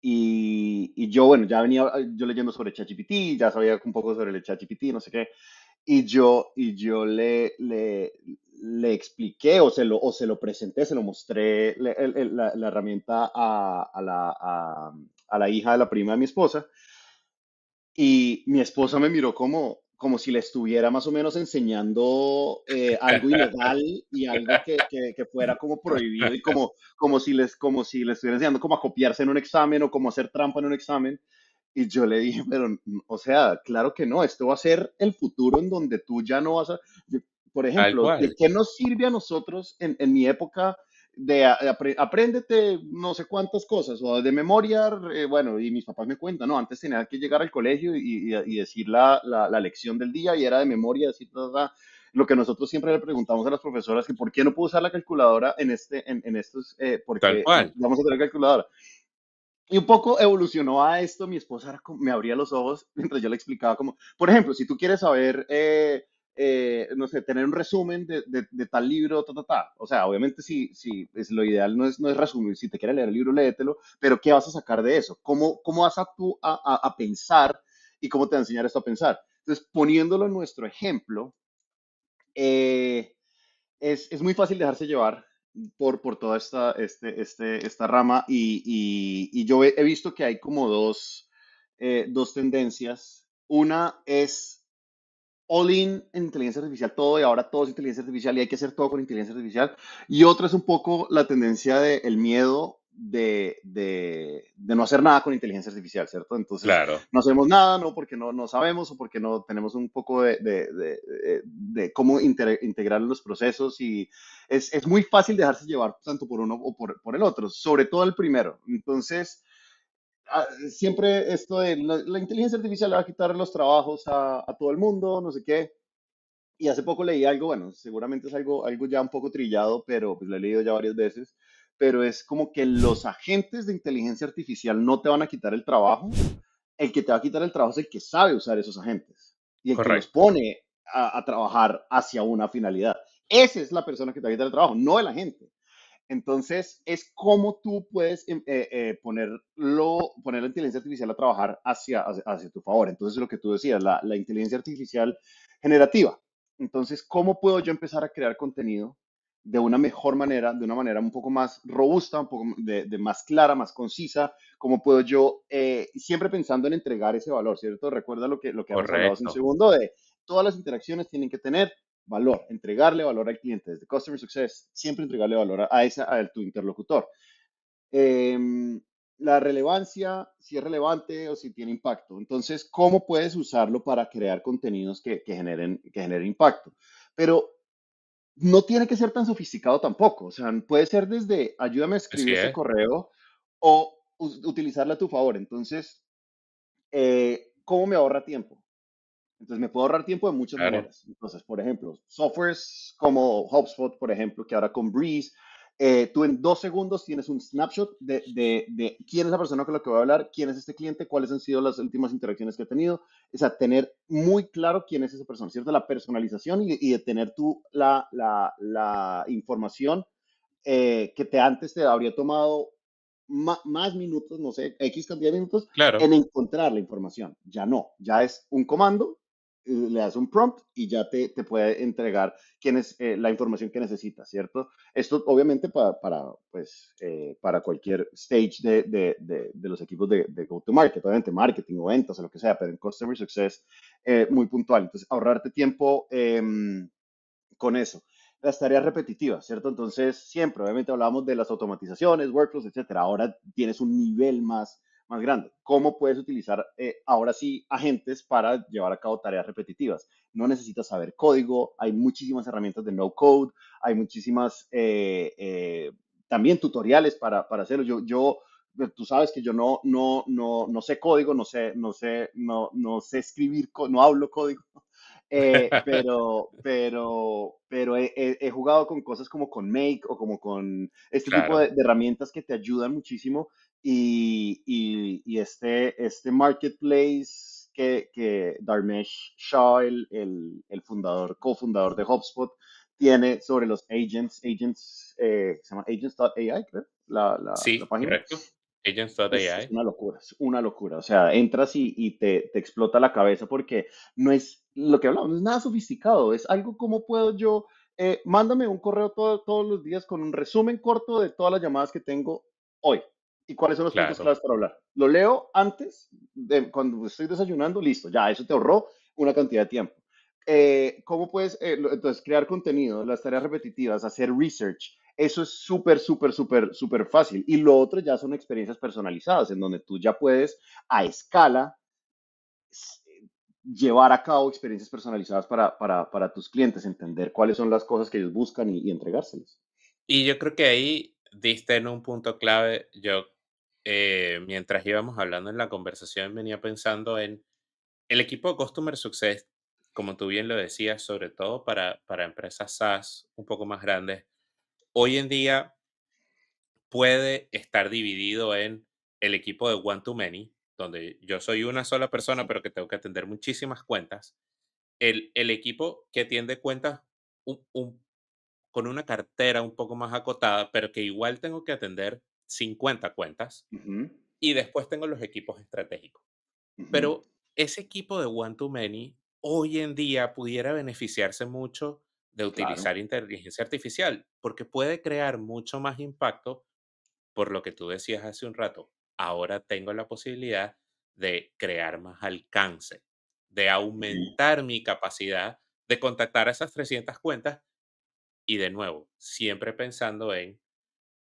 y yo, bueno, ya venía yo leyendo sobre ChatGPT, ya sabía un poco sobre el ChatGPT, no sé qué, y yo le expliqué o se lo presenté, se lo mostré la herramienta a la hija de la prima de mi esposa, y mi esposa me miró como si le estuviera más o menos enseñando algo ilegal y algo que fuera como prohibido y como si le estuviera enseñando como a copiarse en un examen o como hacer trampa en un examen. Y yo le dije, pero, o sea, claro que no, esto va a ser el futuro en donde tú ya no vas a... Por tal ejemplo, ¿de cual, qué nos sirve a nosotros en mi época apréndete no sé cuántas cosas, o de memoria, bueno, y mis papás me cuentan, no, antes tenía que llegar al colegio y decir la lección del día y era de memoria, decir, lo que nosotros siempre le preguntamos a las profesoras, que por qué no puedo usar la calculadora en estos, tal porque cual. vamos a tener calculadora. Y un poco evolucionó a esto, mi esposa me abría los ojos mientras yo le explicaba como, por ejemplo, si tú quieres saber, no sé, tener un resumen de tal libro, o sea, obviamente si es lo ideal no es resumir, si te quieres leer el libro, léetelo, pero ¿qué vas a sacar de eso? ¿Cómo vas a tú a pensar y cómo te va a enseñar esto a pensar? Entonces, poniéndolo en nuestro ejemplo, eh, es muy fácil dejarse llevar por toda esta rama y yo he visto que hay como dos tendencias. Una es all in en inteligencia artificial, todo y ahora todo es inteligencia artificial y hay que hacer todo con inteligencia artificial. Y otra es un poco la tendencia del miedo de no hacer nada con inteligencia artificial, ¿cierto? Entonces, Claro, no hacemos nada, no porque no sabemos o porque no tenemos un poco de cómo integrar los procesos y es muy fácil dejarse llevar tanto por uno o por el otro, sobre todo el primero. Entonces, siempre esto de la inteligencia artificial le va a quitar los trabajos a todo el mundo, no sé qué. Y hace poco leí algo, bueno, seguramente es algo ya un poco trillado, pero pues lo he leído ya varias veces, pero es como que los agentes de inteligencia artificial no te van a quitar el trabajo, el que te va a quitar el trabajo es el que sabe usar esos agentes y el que los correcto. pone a trabajar hacia una finalidad. Esa es la persona que te va a quitar el trabajo, no el agente. Entonces, es como tú puedes poner la inteligencia artificial a trabajar hacia tu favor. Entonces, lo que tú decías, la inteligencia artificial generativa. Entonces, ¿cómo puedo yo empezar a crear contenido de una mejor manera, de una manera un poco más robusta, un poco de más clara, más concisa. ¿Cómo puedo yo, siempre pensando en entregar ese valor, ¿cierto? Recuerda lo que hemos hablado hace un correcto. segundo, de todas las interacciones tienen que tener valor, entregarle valor al cliente, desde Customer Success, siempre entregarle valor a tu interlocutor. Em, la relevancia, si es relevante o si tiene impacto. Entonces, ¿cómo puedes usarlo para crear contenidos que generen impacto? Pero no tiene que ser tan sofisticado tampoco. O sea, puede ser desde ayúdame a escribir Así este es, correo o utilizarla a tu favor. Entonces, ¿cómo me ahorra tiempo? Entonces me puedo ahorrar tiempo de muchas claro, maneras. Entonces, por ejemplo, softwares como HubSpot, por ejemplo, que ahora con Breeze, tú en 2 segundos tienes un snapshot de quién es la persona con la que voy a hablar, quién es este cliente, cuáles han sido las últimas interacciones que he tenido. O sea, tener muy claro quién es esa persona, ¿cierto? La personalización y de tener tú la información que antes te habría tomado más minutos, no sé, X cantidad de minutos, claro. en encontrar la información. Ya no, ya es un comando, le das un prompt y ya te puede entregar la información que necesitas, ¿cierto? Esto obviamente pues, para cualquier stage de los equipos de go-to-market, obviamente marketing o ventas o lo que sea, pero en Customer Success muy puntual. Entonces, ahorrarte tiempo con eso. Las tareas repetitivas, ¿cierto? Entonces, siempre, obviamente hablábamos de las automatizaciones, workflows, etcétera. Ahora tienes un nivel más grande. ¿Cómo puedes utilizar ahora sí agentes para llevar a cabo tareas repetitivas? No necesitas saber código, hay muchísimas herramientas de no code, hay muchísimas también tutoriales para hacerlo. Tú sabes que yo no sé código, no sé escribir, no hablo código, pero he jugado con cosas como con Make o como con este tipo de, Claro. de herramientas que te ayudan muchísimo y este marketplace que Dharmesh Shah, el fundador, cofundador de HubSpot, tiene sobre los se llama agents.ai, creo, la Sí, página. correcto. Es Agents.ai. una locura, es una locura. O sea, entras y te explota la cabeza porque no es lo que hablamos, no es nada sofisticado, es algo como puedo yo, mándame un correo todos los días con un resumen corto de todas las llamadas que tengo hoy y cuáles son los puntos Claro. claves para hablar. Lo leo antes, cuando estoy desayunando, listo, ya, eso te ahorró una cantidad de tiempo. ¿Cómo puedes, entonces, crear contenido, las tareas repetitivas, hacer research? Eso es súper, súper, súper, súper fácil. Y lo otro ya son experiencias personalizadas, en donde tú ya puedes a escala s- llevar a cabo experiencias personalizadas para tus clientes, entender cuáles son las cosas que ellos buscan y entregárselas. Y yo creo que ahí diste en un punto clave. Yo, mientras íbamos hablando en la conversación, venía pensando en el equipo de Customer Success, como tú bien lo decías, sobre todo para empresas SaaS un poco más grandes. Hoy en día puede estar dividido en el equipo de One to Many, donde yo soy una sola persona, pero que tengo que atender muchísimas cuentas. El equipo que atiende cuentas con una cartera un poco más acotada, pero que igual tengo que atender 50 cuentas. Ujú, Y después tengo los equipos estratégicos. ujú, Pero ese equipo de One to Many hoy en día pudiera beneficiarse mucho de claro. utilizar inteligencia artificial, porque puede crear mucho más impacto por lo que tú decías hace un rato. Ahora tengo la posibilidad de crear más alcance, de Sí. aumentar mi capacidad de contactar a esas 300 cuentas y de nuevo, siempre pensando en,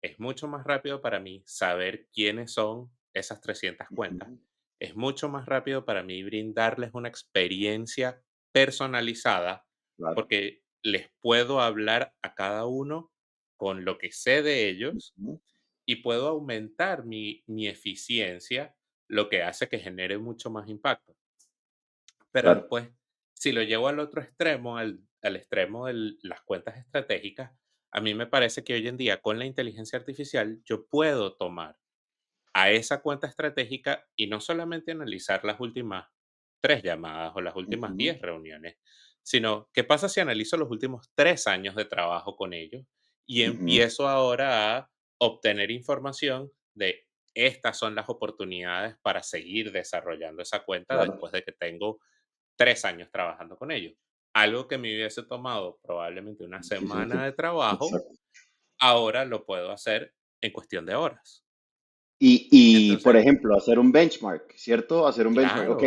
es mucho más rápido para mí saber quiénes son esas 300 cuentas. Ujú, Es mucho más rápido para mí brindarles una experiencia personalizada claro. porque les puedo hablar a cada uno con lo que sé de ellos Ujú, y puedo aumentar mi eficiencia, lo que hace que genere mucho más impacto. Pero claro. después, si lo llevo al otro extremo, al extremo de las cuentas estratégicas, a mí me parece que hoy en día con la inteligencia artificial yo puedo tomar a esa cuenta estratégica y no solamente analizar las últimas 3 llamadas o las últimas Ujú, 10 reuniones, sino qué pasa si analizo los últimos 3 años de trabajo con ellos y ujú, empiezo ahora a obtener información de estas son las oportunidades para seguir desarrollando esa cuenta claro. después de que tengo 3 años trabajando con ellos. algo que me hubiese tomado probablemente una Muchísimo semana tiempo. de trabajo, Exacto. ahora lo puedo hacer en cuestión de horas. Por Entonces, ejemplo, hacer un benchmark, ¿cierto? Hacer un benchmark. Ok,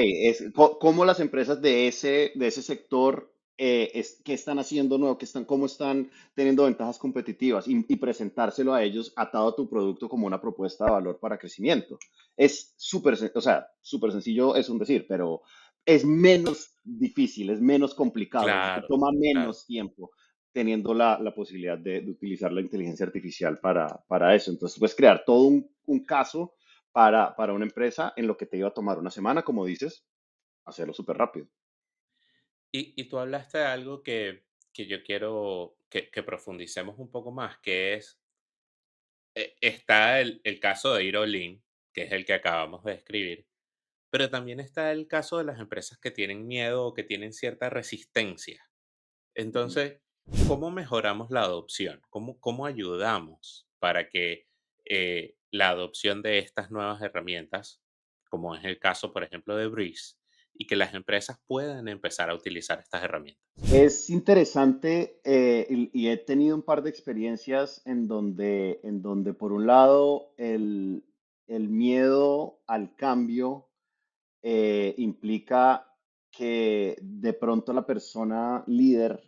claro, ¿cómo las empresas de ese sector, qué están haciendo nuevo, cómo están teniendo ventajas competitivas y presentárselo a ellos atado a tu producto como una propuesta de valor para crecimiento? Es súper, o sea, súper sencillo, es un decir, pero es menos difícil, es menos complicado, claro, toma claro. menos tiempo teniendo la posibilidad de utilizar la inteligencia artificial para eso. Entonces, puedes crear todo un caso para una empresa en lo que te iba a tomar una semana, como dices, hacerlo súper rápido. Y tú hablaste de algo que yo quiero que profundicemos un poco más, que es, está el caso de ir all in, que es el que acabamos de describir, pero también está el caso de las empresas que tienen miedo o que tienen cierta resistencia. Ujú. Entonces, ¿cómo mejoramos la adopción? ¿Cómo ayudamos para que la adopción de estas nuevas herramientas, como es el caso, por ejemplo, de Breeze, y que las empresas puedan empezar a utilizar estas herramientas? Es interesante y he tenido un par de experiencias en donde por un lado, el miedo al cambio implica que de pronto la persona líder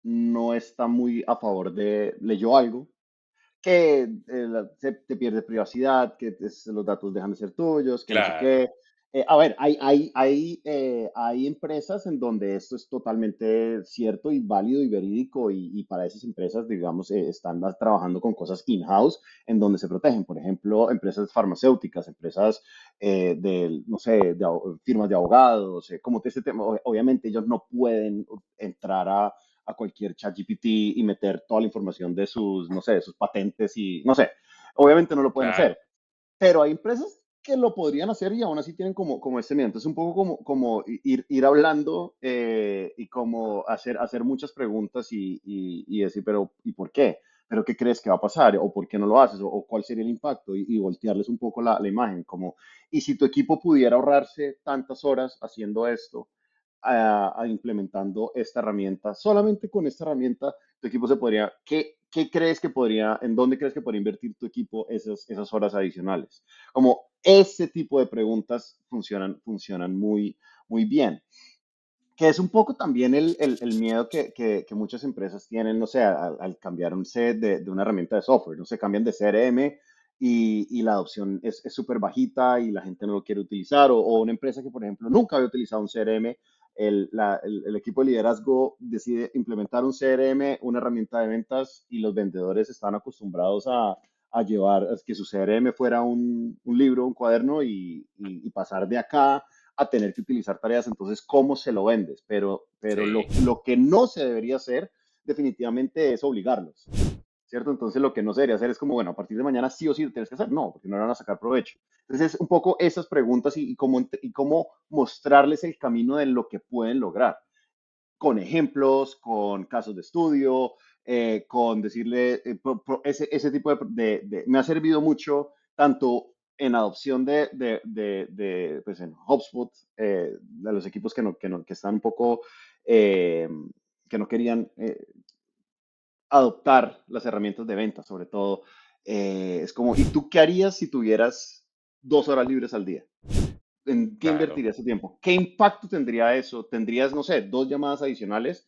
no está muy a favor leyó algo que te pierde privacidad, que los datos dejan de ser tuyos, que no sé Claro, qué. A ver, hay empresas en donde esto es totalmente cierto y válido y verídico y para esas empresas, digamos, están trabajando con cosas in-house en donde se protegen. Por ejemplo, empresas farmacéuticas, empresas no sé, firmas de abogados, como este tema. Obviamente ellos no pueden entrar a cualquier ChatGPT y meter toda la información de sus, no sé, de sus patentes y, no sé, obviamente no lo pueden hacer, claro, pero hay empresas que lo podrían hacer y aún así tienen como este miedo. Entonces, un poco como ir hablando y como hacer muchas preguntas y decir, pero ¿y por qué? ¿Pero qué crees que va a pasar? ¿O por qué no lo haces? ¿O cuál sería el impacto? Y voltearles un poco la imagen, como, y si tu equipo pudiera ahorrarse tantas horas haciendo esto, implementando esta herramienta. Solamente con esta herramienta, tu equipo se podría, ¿qué crees que podría, en dónde crees que podría invertir tu equipo esas horas adicionales? Como ese tipo de preguntas funcionan muy bien, que es un poco también el miedo que muchas empresas tienen, no sé, al cambiar de una herramienta de software, no sé, cambian de CRM y la adopción es súper bajita y la gente no lo quiere utilizar, o una empresa que, por ejemplo, nunca había utilizado un CRM, el equipo de liderazgo decide implementar un CRM, una herramienta de ventas, y los vendedores están acostumbrados a llevar, a que su CRM fuera un libro, un cuaderno y pasar de acá a tener que utilizar tareas. Entonces, ¿cómo se lo vendes? Pero sí, lo que no se debería hacer definitivamente es obligarlos, ¿cierto? Entonces, lo que no se debería hacer es como, bueno, a partir de mañana sí o sí lo tienes que hacer. No, porque no le van a sacar provecho. Entonces, es un poco esas preguntas y cómo mostrarles el camino de lo que pueden lograr con ejemplos, con casos de estudio, con decirle, ese tipo me ha servido mucho tanto en adopción pues en HubSpot, de los equipos que están un poco, eh, que no querían adoptar las herramientas de venta, sobre todo. Es como, ¿y tú qué harías si tuvieras 2 horas libres al día? ¿En qué claro, invertirías ese tiempo? ¿Qué impacto tendría eso? ¿Tendrías, no sé, 2 llamadas adicionales?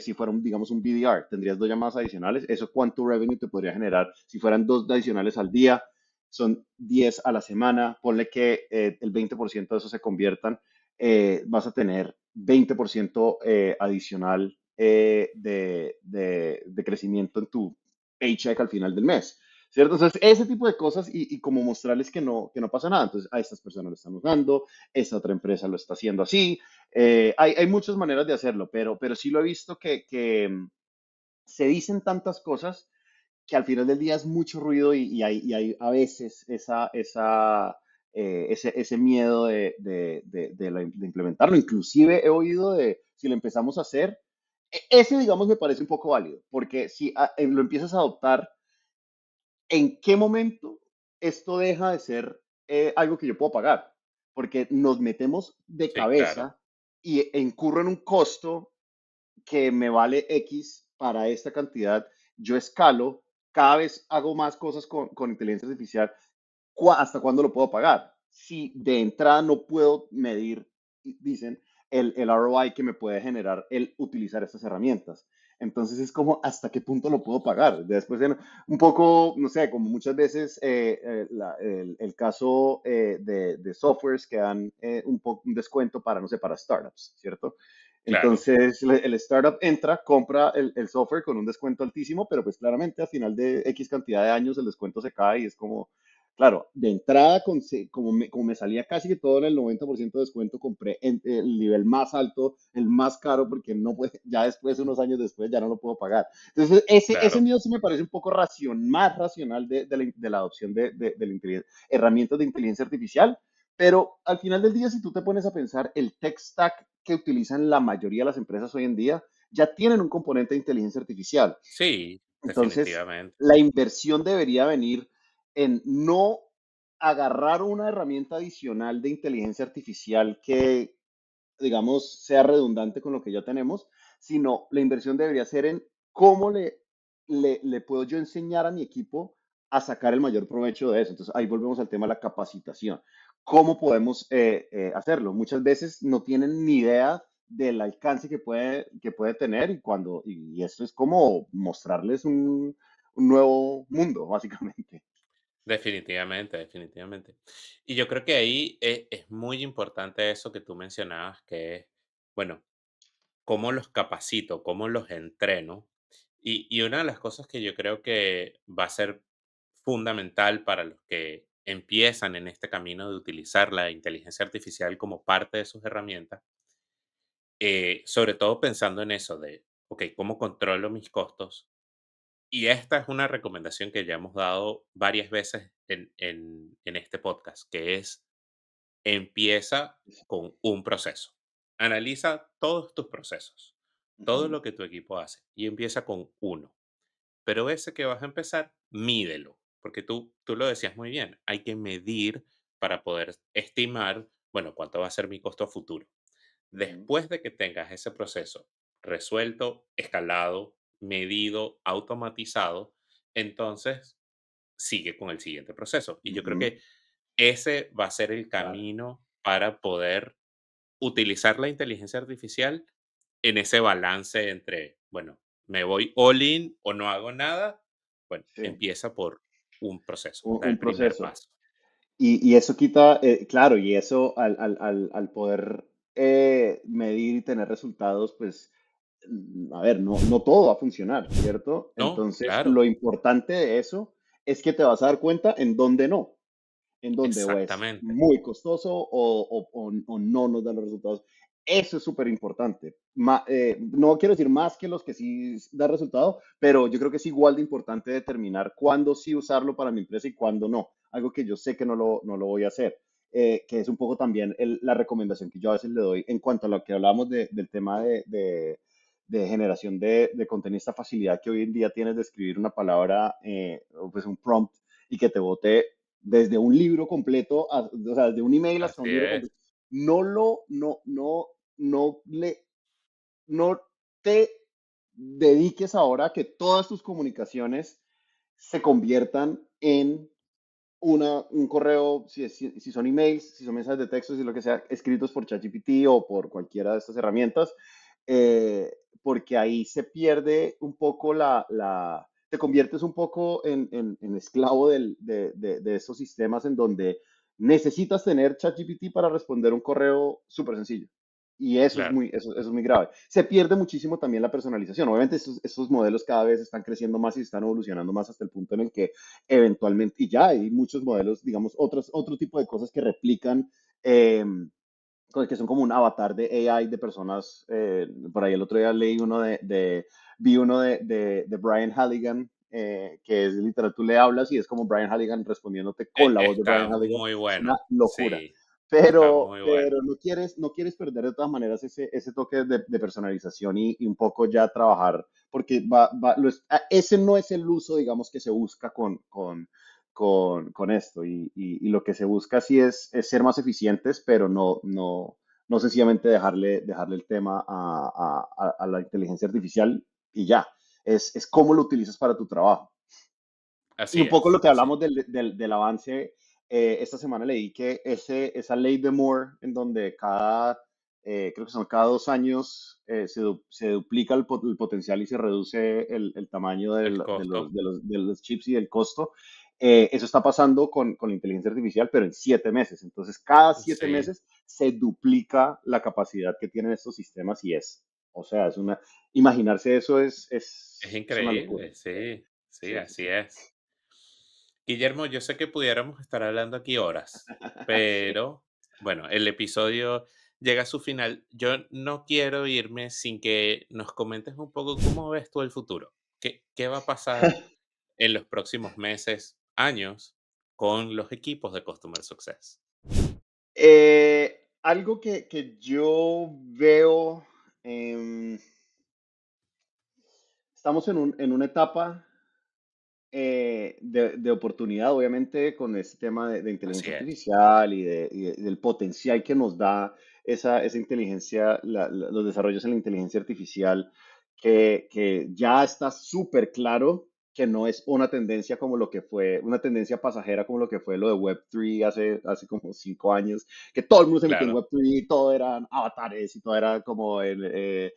Si fuera, digamos, un BDR, tendrías 2 llamadas adicionales. ¿Eso cuánto revenue te podría generar? Si fueran dos adicionales al día, son 10 a la semana. Ponle que el 20% de eso se conviertan. Vas a tener 20% adicional de crecimiento en tu paycheck al final del mes. ¿Cierto? Entonces, ese tipo de cosas y como mostrarles que no pasa nada. Entonces, a estas personas lo están usando, esta otra empresa lo está haciendo así. Hay muchas maneras de hacerlo, pero sí lo he visto que se dicen tantas cosas que al final del día es mucho ruido y hay a veces ese miedo de implementarlo. Inclusive he oído de si lo empezamos a hacer, ese digamos me parece un poco válido, porque si lo empiezas a adoptar, ¿en qué momento esto deja de ser algo que yo puedo pagar? Porque nos metemos de sí, claro, cabeza y incurro en un costo que me vale X para esta cantidad, yo escalo, cada vez hago más cosas con inteligencia artificial, ¿hasta cuándo lo puedo pagar? Si de entrada no puedo medir, dicen, el ROI que me puede generar el utilizar estas herramientas. Entonces es como, ¿hasta qué punto lo puedo pagar? Después, un poco, no sé, como muchas veces el caso de softwares que dan un descuento para, no sé, para startups, ¿cierto? Claro, Entonces el startup entra, compra el software con un descuento altísimo, pero pues claramente a final de X cantidad de años el descuento se cae y es como, claro, de entrada, como me salía casi que todo en el 90% de descuento, compré el nivel más alto, el más caro, porque no puede, ya después, unos años después, ya no lo puedo pagar. Entonces, ese claro. miedo sí me parece un poco más racional de la adopción de herramientas de inteligencia artificial, pero al final del día, si tú te pones a pensar, el tech stack que utilizan la mayoría de las empresas hoy en día ya tienen un componente de inteligencia artificial. Sí, Entonces, definitivamente. la inversión debería venir en no agarrar una herramienta adicional de inteligencia artificial que, digamos, sea redundante con lo que ya tenemos, sino la inversión debería ser en cómo le puedo yo enseñar a mi equipo a sacar el mayor provecho de eso. Entonces, ahí volvemos al tema de la capacitación. ¿Cómo podemos hacerlo? Muchas veces no tienen ni idea del alcance que puede tener y esto es como mostrarles un nuevo mundo, básicamente. Definitivamente, definitivamente. Y yo creo que ahí es muy importante eso que tú mencionabas, que es, bueno, cómo los capacito, cómo los entreno. Y una de las cosas que yo creo que va a ser fundamental para los que empiezan en este camino de utilizar la inteligencia artificial como parte de sus herramientas, sobre todo pensando en eso de, ok, ¿cómo controlo mis costos? Y esta es una recomendación que ya hemos dado varias veces en este podcast, que es empieza con un proceso. Analiza todos tus procesos, todo Ujú, lo que tu equipo hace y empieza con uno. Pero ese que vas a empezar, mídelo, porque tú lo decías muy bien, hay que medir para poder estimar, bueno, cuánto va a ser mi costo a futuro. ujú, Después de que tengas ese proceso resuelto, escalado, medido, automatizado, entonces sigue con el siguiente proceso. Y yo creo ujú, que ese va a ser el claro, camino para poder utilizar la inteligencia artificial en ese balance entre, bueno, me voy all in o no hago nada. Bueno, sí, empieza por un proceso, un, da un el primer proceso. paso. Y eso quita, claro, y eso al poder medir y tener resultados, pues, a ver, no todo va a funcionar, ¿cierto? No, Entonces, claro, lo importante de eso es que te vas a dar cuenta en dónde no, en donde o es exactamente, muy costoso o no nos da los resultados. Eso es súper importante. No quiero decir más que los que sí da resultado, pero yo creo que es igual de importante determinar cuándo sí usarlo para mi empresa y cuándo no. Algo que yo sé que no lo voy a hacer. Que es un poco también la recomendación que yo a veces le doy en cuanto a lo que hablábamos del tema de generación de contenido, esta facilidad que hoy en día tienes de escribir una palabra, o pues un prompt, y que te bote desde un libro completo, o sea, desde un email hasta un así libro es, completo. No lo, no le, no te dediques ahora a que todas tus comunicaciones se conviertan en un correo, si son emails, si son mensajes de texto, si lo que sea, escritos por ChatGPT o por cualquiera de estas herramientas, porque ahí se pierde un poco te conviertes un poco en esclavo de estos sistemas en donde necesitas tener ChatGPT para responder un correo súper sencillo. Y eso es claro. muy grave. Se pierde muchísimo también la personalización. Obviamente estos modelos cada vez están creciendo más y están evolucionando más hasta el punto en el que eventualmente, y ya hay muchos modelos, digamos, otro tipo de cosas que replican, eh, que son como un avatar de AI de personas. Por ahí el otro día vi uno de Brian Halligan, que es literal, tú le hablas y es como Brian Halligan respondiéndote con la voz de Está Brian Halligan. muy Es una bueno, locura. sí, está Pero, muy bueno. pero no quieres perder de todas maneras ese toque de personalización y un poco ya trabajar, porque ese no es el uso, digamos, que se busca con esto. Y lo que se busca sí es ser más eficientes, pero no sencillamente dejarle el tema a la inteligencia artificial y ya, es cómo lo utilizas para tu trabajo. Y Así un poco lo es, que así. hablamos del avance, esta semana leí que esa ley de Moore, en donde creo que son cada 2 años, se duplica el potencial y se reduce el tamaño El costo, de los chips y el costo, eso está pasando con la inteligencia artificial, pero en 7 meses. Entonces, cada siete sí, meses se duplica la capacidad que tienen estos sistemas o sea, imaginarse eso es es una locura. increíble, sí, sí, Sí, sí, así sí. es. Guillermo, yo sé que pudiéramos estar hablando aquí horas, Sí. pero bueno, el episodio llega a su final. Yo no quiero irme sin que nos comentes un poco cómo ves tú el futuro. ¿Qué va a pasar en los próximos meses, años, con los equipos de Customer Success? Algo que yo veo, em, estamos en una etapa de oportunidad, obviamente, con este tema de Así inteligencia es, artificial del potencial que nos da esa inteligencia, los desarrollos en la inteligencia artificial, que ya está súper claro que no es una tendencia como lo que fue, una tendencia pasajera como lo que fue lo de Web3 hace como 5 años, que todo el mundo se metió en claro, Web3, todo eran avatares y todo era como en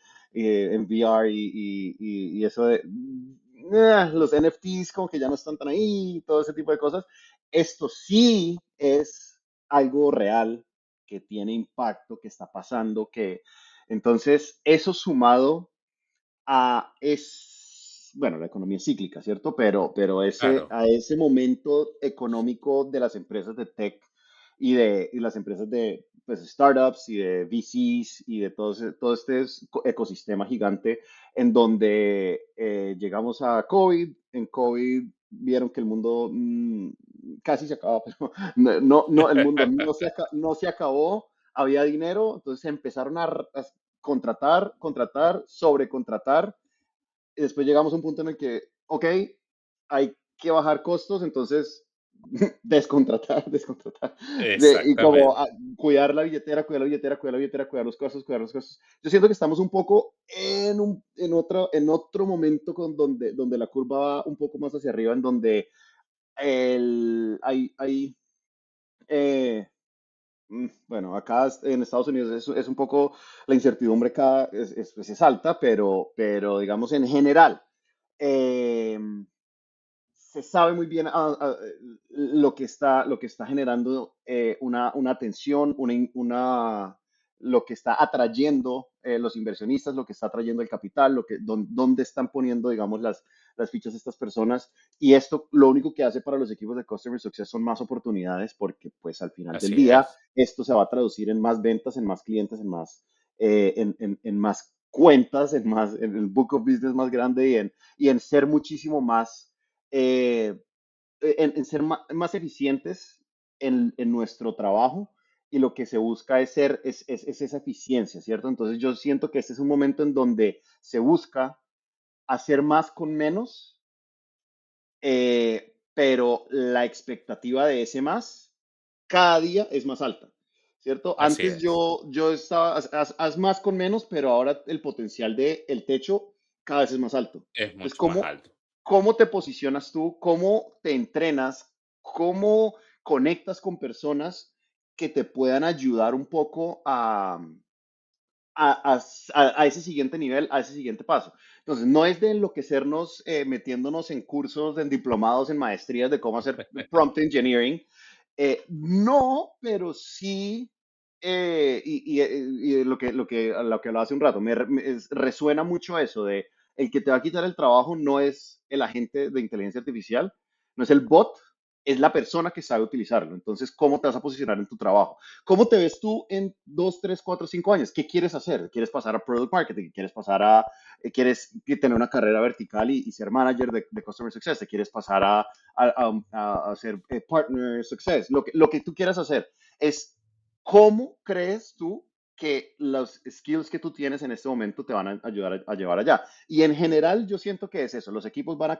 VR y eso de los NFTs como que ya no están tan ahí, todo ese tipo de cosas. Esto sí es algo real que tiene impacto, que está pasando, que entonces eso sumado bueno, la economía es cíclica, ¿cierto? Pero claro, a ese momento económico de las empresas de tech y las empresas de pues, startups y de VCs y de todo este ecosistema gigante en donde llegamos a COVID. En COVID vieron que el mundo casi se acababa, pero el mundo no se acabó, había dinero, entonces empezaron a contratar, sobrecontratar, y después llegamos a un punto en el que, ok, hay que bajar costos, entonces descontratar, descontratar, y como exactamente. cuidar la billetera, cuidar la billetera, cuidar la billetera, cuidar los costos, cuidar los costos. Yo siento que estamos un poco en otro momento donde la curva va un poco más hacia arriba, en donde hay eh, bueno, acá en Estados Unidos es un poco la incertidumbre acá pues es alta, pero digamos en general, eh, se sabe muy bien lo que está generando una tensión, lo que está atrayendo los inversionistas, lo que está atrayendo el capital, dónde están poniendo, digamos, las fichas de estas personas. Y esto lo único que hace para los equipos de Customer Success son más oportunidades, porque pues al final del Así día es, esto se va a traducir en más ventas, en más clientes, en más cuentas, en el book of business más grande y en ser muchísimo más eh, en ser más eficientes en nuestro trabajo, y lo que se busca es esa eficiencia, ¿cierto? Entonces yo siento que este es un momento en donde se busca hacer más con menos, pero la expectativa de ese más cada día es más alta, ¿cierto? así Antes es. yo estaba, haz más con menos, pero ahora el potencial el techo cada vez es más alto. Es Entonces, mucho más alto. ¿cómo te posicionas tú? ¿Cómo te entrenas? ¿Cómo conectas con personas que te puedan ayudar un poco a ese siguiente nivel, a ese siguiente paso? Entonces, no es de enloquecernos metiéndonos en cursos, en diplomados, en maestrías de cómo hacer prompt engineering. No, pero sí, y lo que hablaba hace un rato, resuena mucho eso de el que te va a quitar el trabajo no es el agente de inteligencia artificial, no es el bot, es la persona que sabe utilizarlo. Entonces, ¿cómo te vas a posicionar en tu trabajo? ¿Cómo te ves tú en 2, 3, 4, 5 años? ¿Qué quieres hacer? ¿Quieres pasar a Product Marketing? ¿Quieres tener una carrera vertical y ser manager de Customer Success? ¿Te quieres pasar a hacer Partner Success? Lo que tú quieras hacer es cómo crees tú que los skills que tú tienes en este momento te van a ayudar a llevar allá. Y en general yo siento que es eso, los equipos van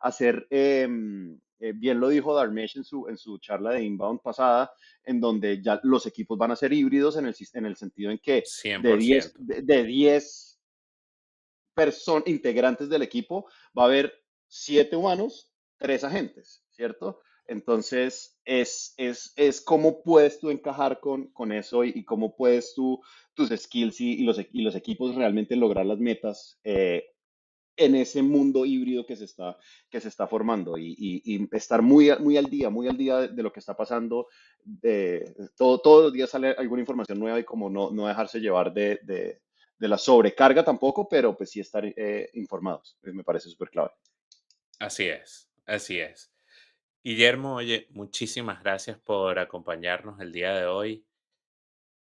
hacer, bien lo dijo Dharmesh en su charla de Inbound pasada, en donde ya los equipos van a ser híbridos en el sentido en que cien por ciento. de 10 integrantes del equipo, va a haber 7 humanos, 3 agentes, ¿cierto? Entonces, es cómo puedes tú encajar con eso y cómo puedes tú, tus skills y los equipos realmente lograr las metas en ese mundo híbrido que se está formando y estar muy al día de lo que está pasando. Todos los días sale alguna información nueva y como no dejarse llevar de la sobrecarga tampoco, pero pues sí estar informados. Me parece súper clave. Así es, así es. Guillermo, oye, muchísimas gracias por acompañarnos el día de hoy.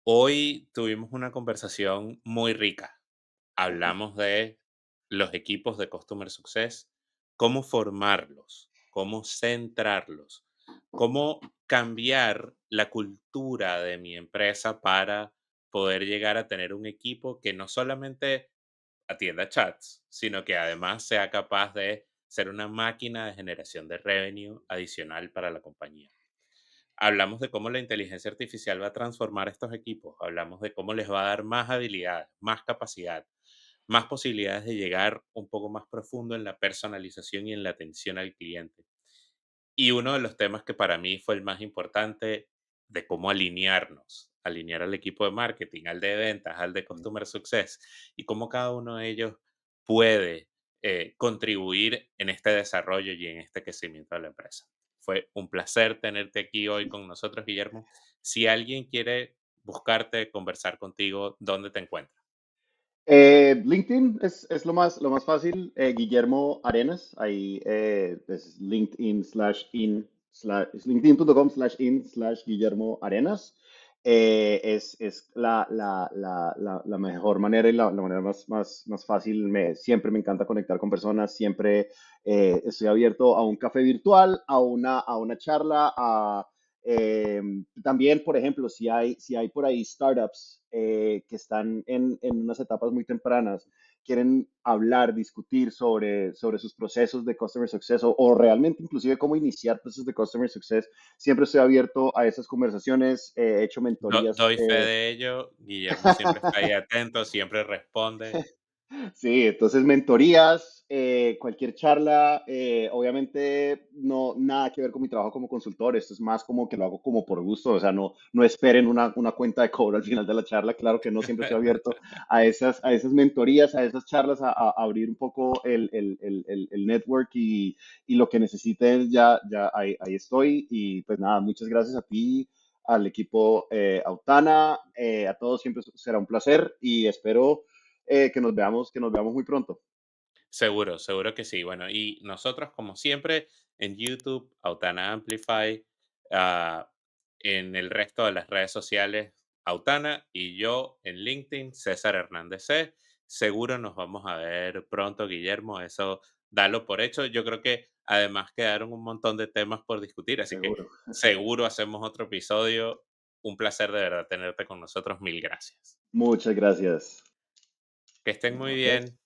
Hoy tuvimos una conversación muy rica. Ujú. Hablamos de los equipos de Customer Success, cómo formarlos, cómo centrarlos, cómo cambiar la cultura de mi empresa para poder llegar a tener un equipo que no solamente atienda chats, sino que además sea capaz de ser una máquina de generación de revenue adicional para la compañía. Hablamos de cómo la inteligencia artificial va a transformar estos equipos, hablamos de cómo les va a dar más habilidades, más capacidad, más posibilidades de llegar un poco más profundo en la personalización y en la atención al cliente. Y uno de los temas que para mí fue el más importante, de cómo alinearnos, alinear al equipo de marketing, al de ventas, al de customer success, y cómo cada uno de ellos puede contribuir en este desarrollo y en este crecimiento de la empresa. Fue un placer tenerte aquí hoy con nosotros, Guillermo. Si alguien quiere buscarte, conversar contigo, ¿dónde te encuentra? LinkedIn es lo más fácil. Guillermo Arenas, ahí es LinkedIn es linkedin.com/in slash Guillermo Arenas. Es la mejor manera y la manera más fácil. Siempre me encanta conectar con personas, siempre estoy abierto a un café virtual, a una charla, eh, también, por ejemplo, si hay por ahí startups que están en unas etapas muy tempranas, quieren hablar, discutir sobre sus procesos de Customer Success o realmente inclusive cómo iniciar procesos de Customer Success, siempre estoy abierto a esas conversaciones, he hecho mentorías. Doy fe de ello. Guillermo siempre está ahí atento, siempre responde. Sí, entonces mentorías, cualquier charla, obviamente no nada que ver con mi trabajo como consultor, esto es más como que lo hago como por gusto, o sea, no esperen una cuenta de cobro al final de la charla, claro que no, siempre estoy abierto a esas mentorías, a esas charlas, a abrir un poco el network y lo que necesiten, ya ahí estoy y pues nada, muchas gracias a ti, al equipo Autana, a todos siempre será un placer y espero que nos veamos muy pronto. Seguro, seguro que sí. Bueno, y nosotros, como siempre, en YouTube, Autana Amplify, ah, en el resto de las redes sociales, Autana, y yo en LinkedIn, César Hernández C. Seguro nos vamos a ver pronto, Guillermo. Eso dalo por hecho. Yo creo que además quedaron un montón de temas por discutir, así que Seguro. seguro hacemos otro episodio. Un placer de verdad tenerte con nosotros. Mil gracias. Muchas gracias. Que estén muy Ok. bien.